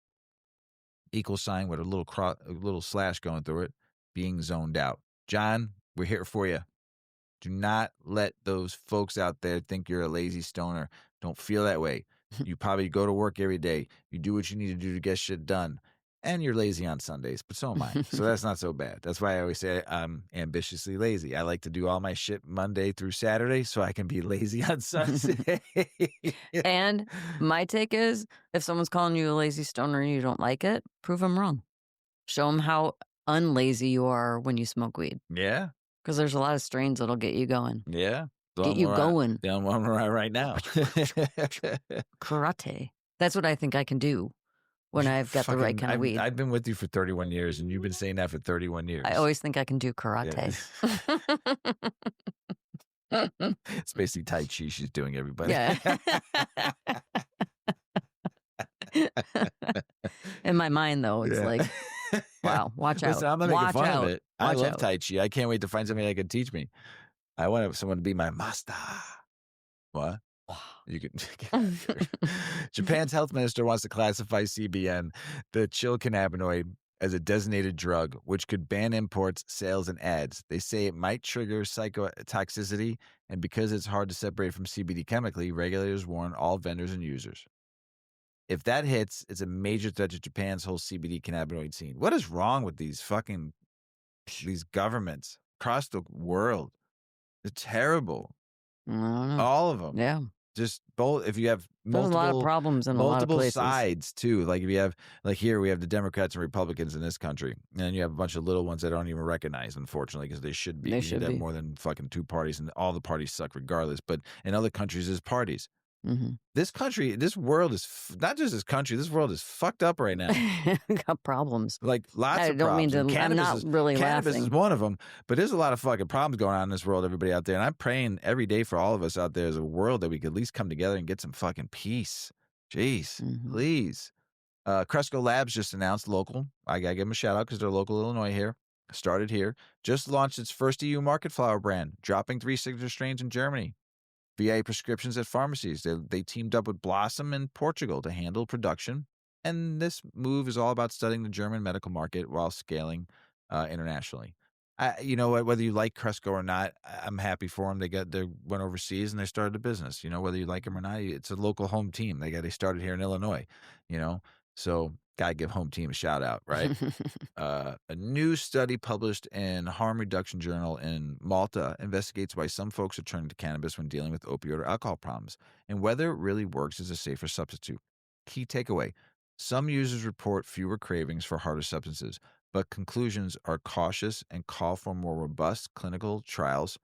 equal sign with a little slash going through it, being zoned out. John, we're here for you. Do not let those folks out there think you're a lazy stoner. Don't feel that way. You probably go to work every day. You do what you need to do to get shit done. And you're lazy on Sundays, but so am I. So that's not so bad. That's why I always say I'm ambitiously lazy. I like to do all my shit Monday through Saturday so I can be lazy on Sunday. And my take is, if someone's calling you a lazy stoner and you don't like it, prove them wrong. Show them how unlazy you are when you smoke weed. Yeah. Because there's a lot of strains that'll get you going. Yeah. Get you going. The one we're at right now. Karate. That's what I think I can do when I've got the right kind of weed. I've been with you for 31 years, and you've been saying that for 31 years. I always think I can do karate. Yeah. It's basically Tai Chi she's doing, everybody. Yeah. In my mind, though, it's like, wow, watch out. Listen, I'm not making fun of it. I love out. Tai Chi. I can't wait to find somebody that can teach me. I want someone to be my master. What? You can. Japan's health minister wants to classify CBN, the chill cannabinoid, as a designated drug, which could ban imports, sales, and ads. They say it might trigger psychotoxicity, and because it's hard to separate from CBD chemically, regulators warn all vendors and users. If that hits, it's a major threat to Japan's whole CBD cannabinoid scene. What is wrong with these governments across the world? They're terrible. All of them. Yeah. Just both. If you have There's a lot of problems in a lot of multiple places. sides too. Like if you have, like here we have the Democrats and Republicans in this country, and then you have a bunch of little ones that don't even recognize, unfortunately, because they should be. They You should need to have be. more than fucking two parties, and all the parties suck regardless. But in other countries, there's parties. Mm-hmm. This country, this world is not just this country. This world is fucked up right now. Got problems. Like lots I of don't mean problems. to. I'm not really Cannabis laughing. is one of them, but there's a lot of fucking problems going on in this world, everybody out there. And I'm praying every day for all of us out there as a world that we could at least come together and get some fucking peace. Jeez, please. Cresco Labs just announced local. I got to give them a shout out because they're local Illinois here. Started here. Just launched its first EU market flower brand, dropping 3 signature strains in Germany. VA prescriptions at pharmacies. They teamed up with Blossom in Portugal to handle production. And this move is all about studying the German medical market while scaling internationally. You know what? Whether you like Cresco or not, I'm happy for them. They went overseas and they started a business. You know, whether you like them or not, it's a local home team. They started here in Illinois. You know, so gotta give home team a shout out, right? A new study published in Harm Reduction Journal in Malta investigates why some folks are turning to cannabis when dealing with opioid or alcohol problems and whether it really works as a safer substitute. Key takeaway: some users report fewer cravings for harder substances, but conclusions are cautious and call for more robust clinical trials.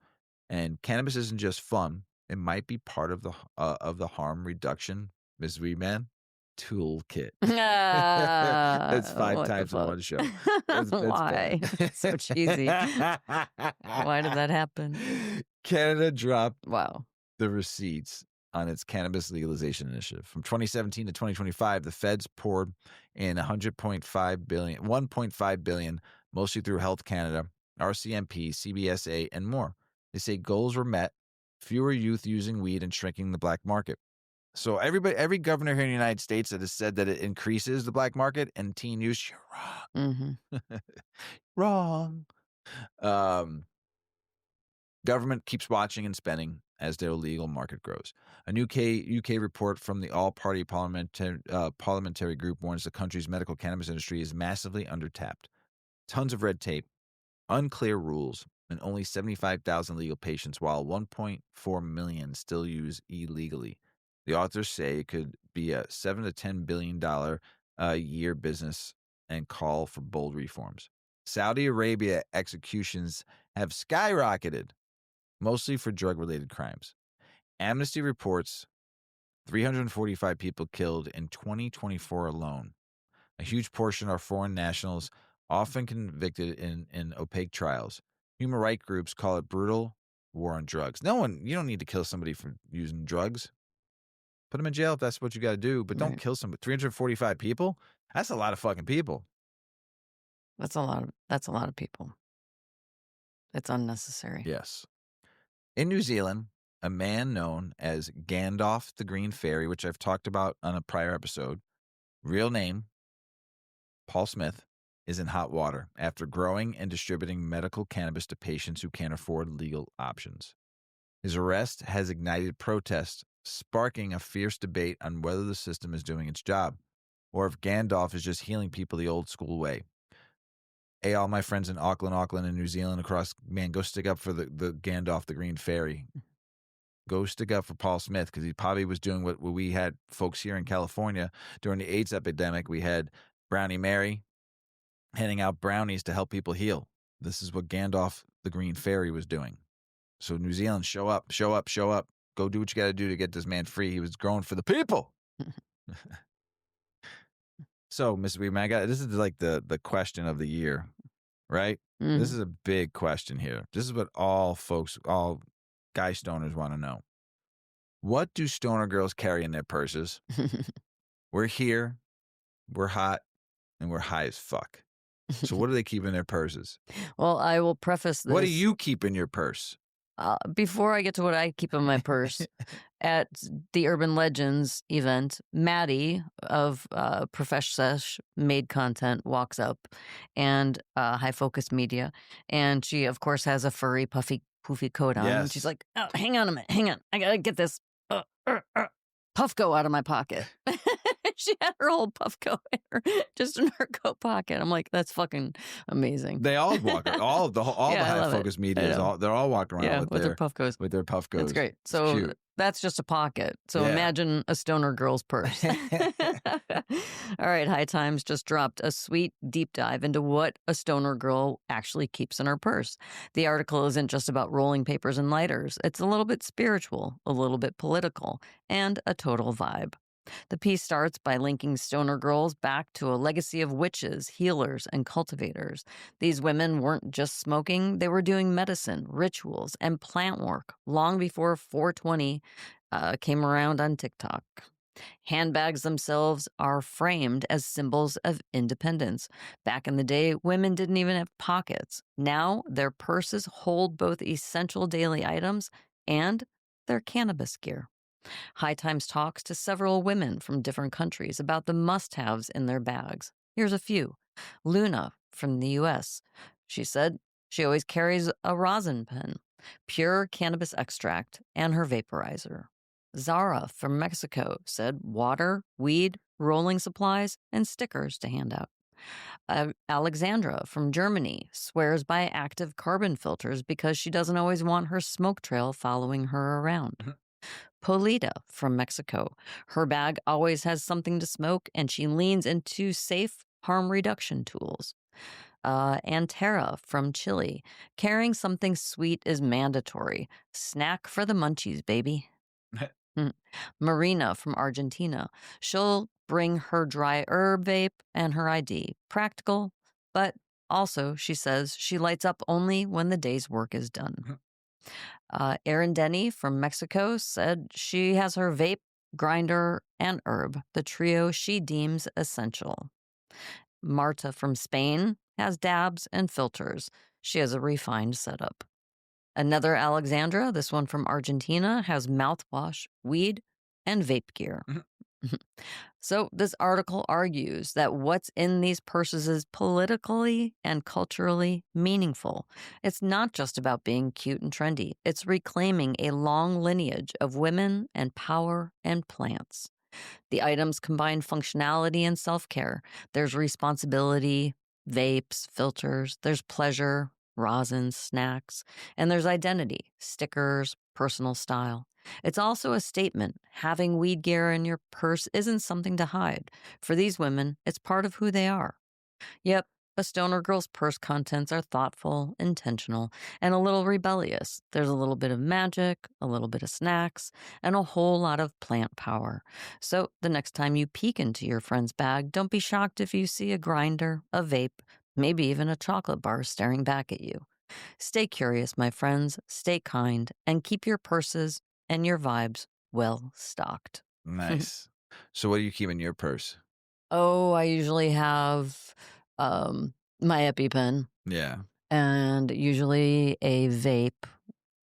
And cannabis isn't just fun, It might be part of the harm reduction, Ms. Weedman, toolkit. That's 5 What the times in fuck? one show. That's bad. Why? So cheesy. Why did that happen? Canada dropped Wow. the receipts on its cannabis legalization initiative. From 2017 to 2025, the feds poured in 1.5 billion, mostly through Health Canada, RCMP, CBSA, and more. They say goals were met: fewer youth using weed and shrinking the black market. So every governor here in the United States that has said that it increases the black market and teen use, you're wrong. Mm-hmm. Wrong. Um, Government keeps watching and spending as their illegal market grows. A new UK report from the all-party parliamentary group warns the country's medical cannabis industry is massively undertapped. Tons of red tape, unclear rules, and only 75,000 legal patients, while 1.4 million still use illegally. The authors say it could be a $7 to $10 billion a year business and call for bold reforms. Saudi Arabia executions have skyrocketed, mostly for drug-related crimes. Amnesty reports 345 people killed in 2024 alone. A huge portion are foreign nationals, often convicted in opaque trials. Human rights groups call it brutal war on drugs. You don't need to kill somebody for using drugs. Put them in jail if that's what you got to do, but don't kill somebody. 345 people? That's a lot of fucking people. That's a lot of people. It's unnecessary. Yes. In New Zealand, a man known as Gandalf the Green Fairy, which I've talked about on a prior episode, real name, Paul Smith, is in hot water after growing and distributing medical cannabis to patients who can't afford legal options. His arrest has ignited protests, sparking a fierce debate on whether the system is doing its job, or if Gandalf is just healing people the old school way. Hey, all my friends in Auckland, and New Zealand across, man, go stick up for the Gandalf the Green Fairy. Go stick up for Paul Smith, because he probably was doing what we had folks here in California during the AIDS epidemic. We had Brownie Mary handing out brownies to help people heal. This is what Gandalf the Green Fairy was doing. So New Zealand, show up, show up, show up. Go do what you got to do to get this man free. He was growing for the people. So, Mr. Weedman, this is like the question of the year, right? This is a big question here. This is what all guy stoners want to know. What do stoner girls carry in their purses? We're here, we're hot, and we're high as fuck. So what do they keep in their purses? Well, I will preface this. What do you keep in your purse? Before I get to what I keep in my purse, at the Urban Legends event, Maddie of Profesh Sesh Made Content walks up, and High Focus Media, and she, of course, has a furry, poofy coat on. Yes. And she's like, oh, hang on a minute, hang on. I got to get this Puffco out of my pocket. She had her whole Puffco just in her coat pocket. I'm like, that's fucking amazing. They all walk all the High Focus Media, they're all walking around with their Puffcos. With their Puffcos. That's great. So that's just a pocket. So imagine a stoner girl's purse. All right, High Times just dropped a sweet deep dive into what a stoner girl actually keeps in her purse. The article isn't just about rolling papers and lighters. It's a little bit spiritual, a little bit political, and a total vibe. The piece starts by linking stoner girls back to a legacy of witches, healers, and cultivators. These women weren't just smoking, they were doing medicine, rituals, and plant work long before 420 came around on TikTok. Handbags themselves are framed as symbols of independence. Back in the day, women didn't even have pockets. Now, their purses hold both essential daily items and their cannabis gear. High Times talks to several women from different countries about the must-haves in their bags. Here's a few. Luna from the U.S. She said she always carries a rosin pen, pure cannabis extract, and her vaporizer. Zara from Mexico said water, weed, rolling supplies, and stickers to hand out. Alexandra from Germany swears by active carbon filters because she doesn't always want her smoke trail following her around. Polita from Mexico. Her bag always has something to smoke, and she leans into safe harm reduction tools. And Tara from Chile. Carrying something sweet is mandatory. Snack for the munchies, baby. Mm. Marina from Argentina. She'll bring her dry herb vape and her ID. Practical, but also, she says, she lights up only when the day's work is done. Erin Denny from Mexico said she has her vape, grinder, and herb, the trio she deems essential. Marta from Spain has dabs and filters. She has a refined setup. Another Alexandra, this one from Argentina, has mouthwash, weed, and vape gear. So this article argues that what's in these purses is politically and culturally meaningful. It's not just about being cute and trendy. It's reclaiming a long lineage of women and power and plants. The items combine functionality and self-care. There's responsibility, vapes, filters, there's pleasure, rosins, snacks, and there's identity, stickers, personal style. It's also a statement. Having weed gear in your purse isn't something to hide. For these women, it's part of who they are. Yep, a stoner girl's purse contents are thoughtful, intentional, and a little rebellious. There's a little bit of magic, a little bit of snacks, and a whole lot of plant power. So the next time you peek into your friend's bag, don't be shocked if you see a grinder, a vape, maybe even a chocolate bar staring back at you. Stay curious, my friends, stay kind, and keep your purses and your vibes well stocked. Nice. So what do you keep in your purse? Oh, I usually have my EpiPen. Yeah. And usually a vape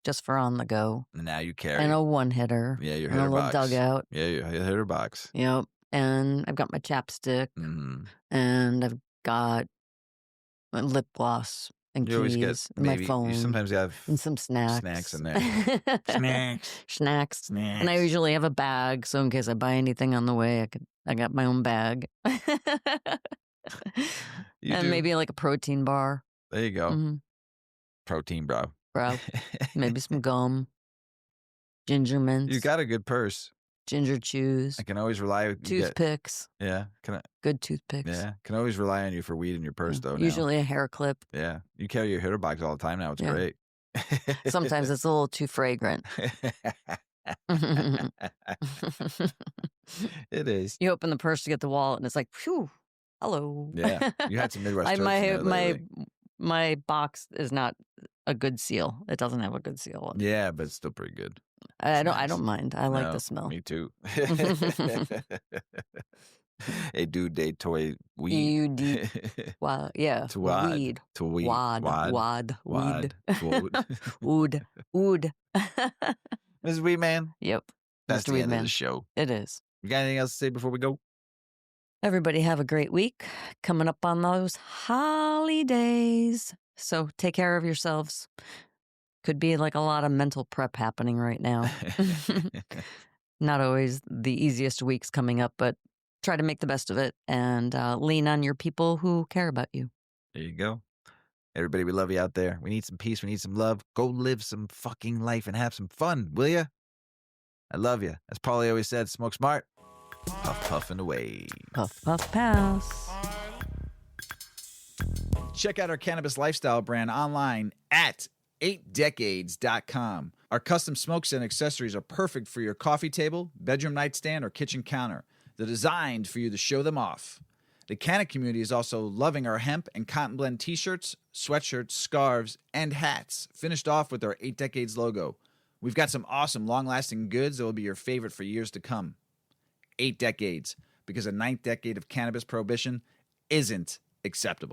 just for on the go. And now you carry. And a one-hitter. Yeah, your and hitter a little box. dugout. Yeah, your hitter box. Yep. And I've got my chapstick. And I've got my lip gloss and You always get keys and my phone. You sometimes have and some snacks. Snacks in there. Snacks. And I usually have a bag, so in case I buy anything on the way, I got my own bag. And maybe like a protein bar. There you go. Protein, bro. Maybe some gum. Ginger mints. You got a good purse. Ginger chews. I can always rely on toothpicks. Yeah. Good toothpicks. Yeah. Can always rely on you for weed in your purse, though. Usually a hair clip. Yeah. You carry your hitter box all the time now. It's great. Sometimes it's a little too fragrant. It is. You open the purse to get the wallet, and it's like, phew, hello. Yeah. You had some Midwest turf my box is not a good seal. It doesn't have a good seal. Yeah, but it's still pretty good. I don't mind. I like the smell. Me too. A dude day toy weed. Wow, yeah. To wad. Weed. To weed. Wad. Wad. Ood. Mrs. Weedman. Yep. That's the end of the show. It is. You got anything else to say before we go? Everybody have a great week coming up on those holidays. So take care of yourselves. Could be like a lot of mental prep happening right now. Not always the easiest weeks coming up, but try to make the best of it and lean on your people who care about you. There you go. Everybody, we love you out there. We need some peace. We need some love. Go live some fucking life and have some fun, will ya? I love you. As Paulie always said, smoke smart. Puff, puff, and away. Puff, puff, pass. Check out our cannabis lifestyle brand online at 8decades.com. Our custom smokes and accessories are perfect for your coffee table, bedroom nightstand, or kitchen counter. They're designed for you to show them off. The Canna community is also loving our hemp and cotton blend t-shirts, sweatshirts, scarves, and hats, finished off with our 8 Decades logo. We've got some awesome, long-lasting goods that will be your favorite for years to come. 8 Decades, because a 9th decade of cannabis prohibition isn't acceptable.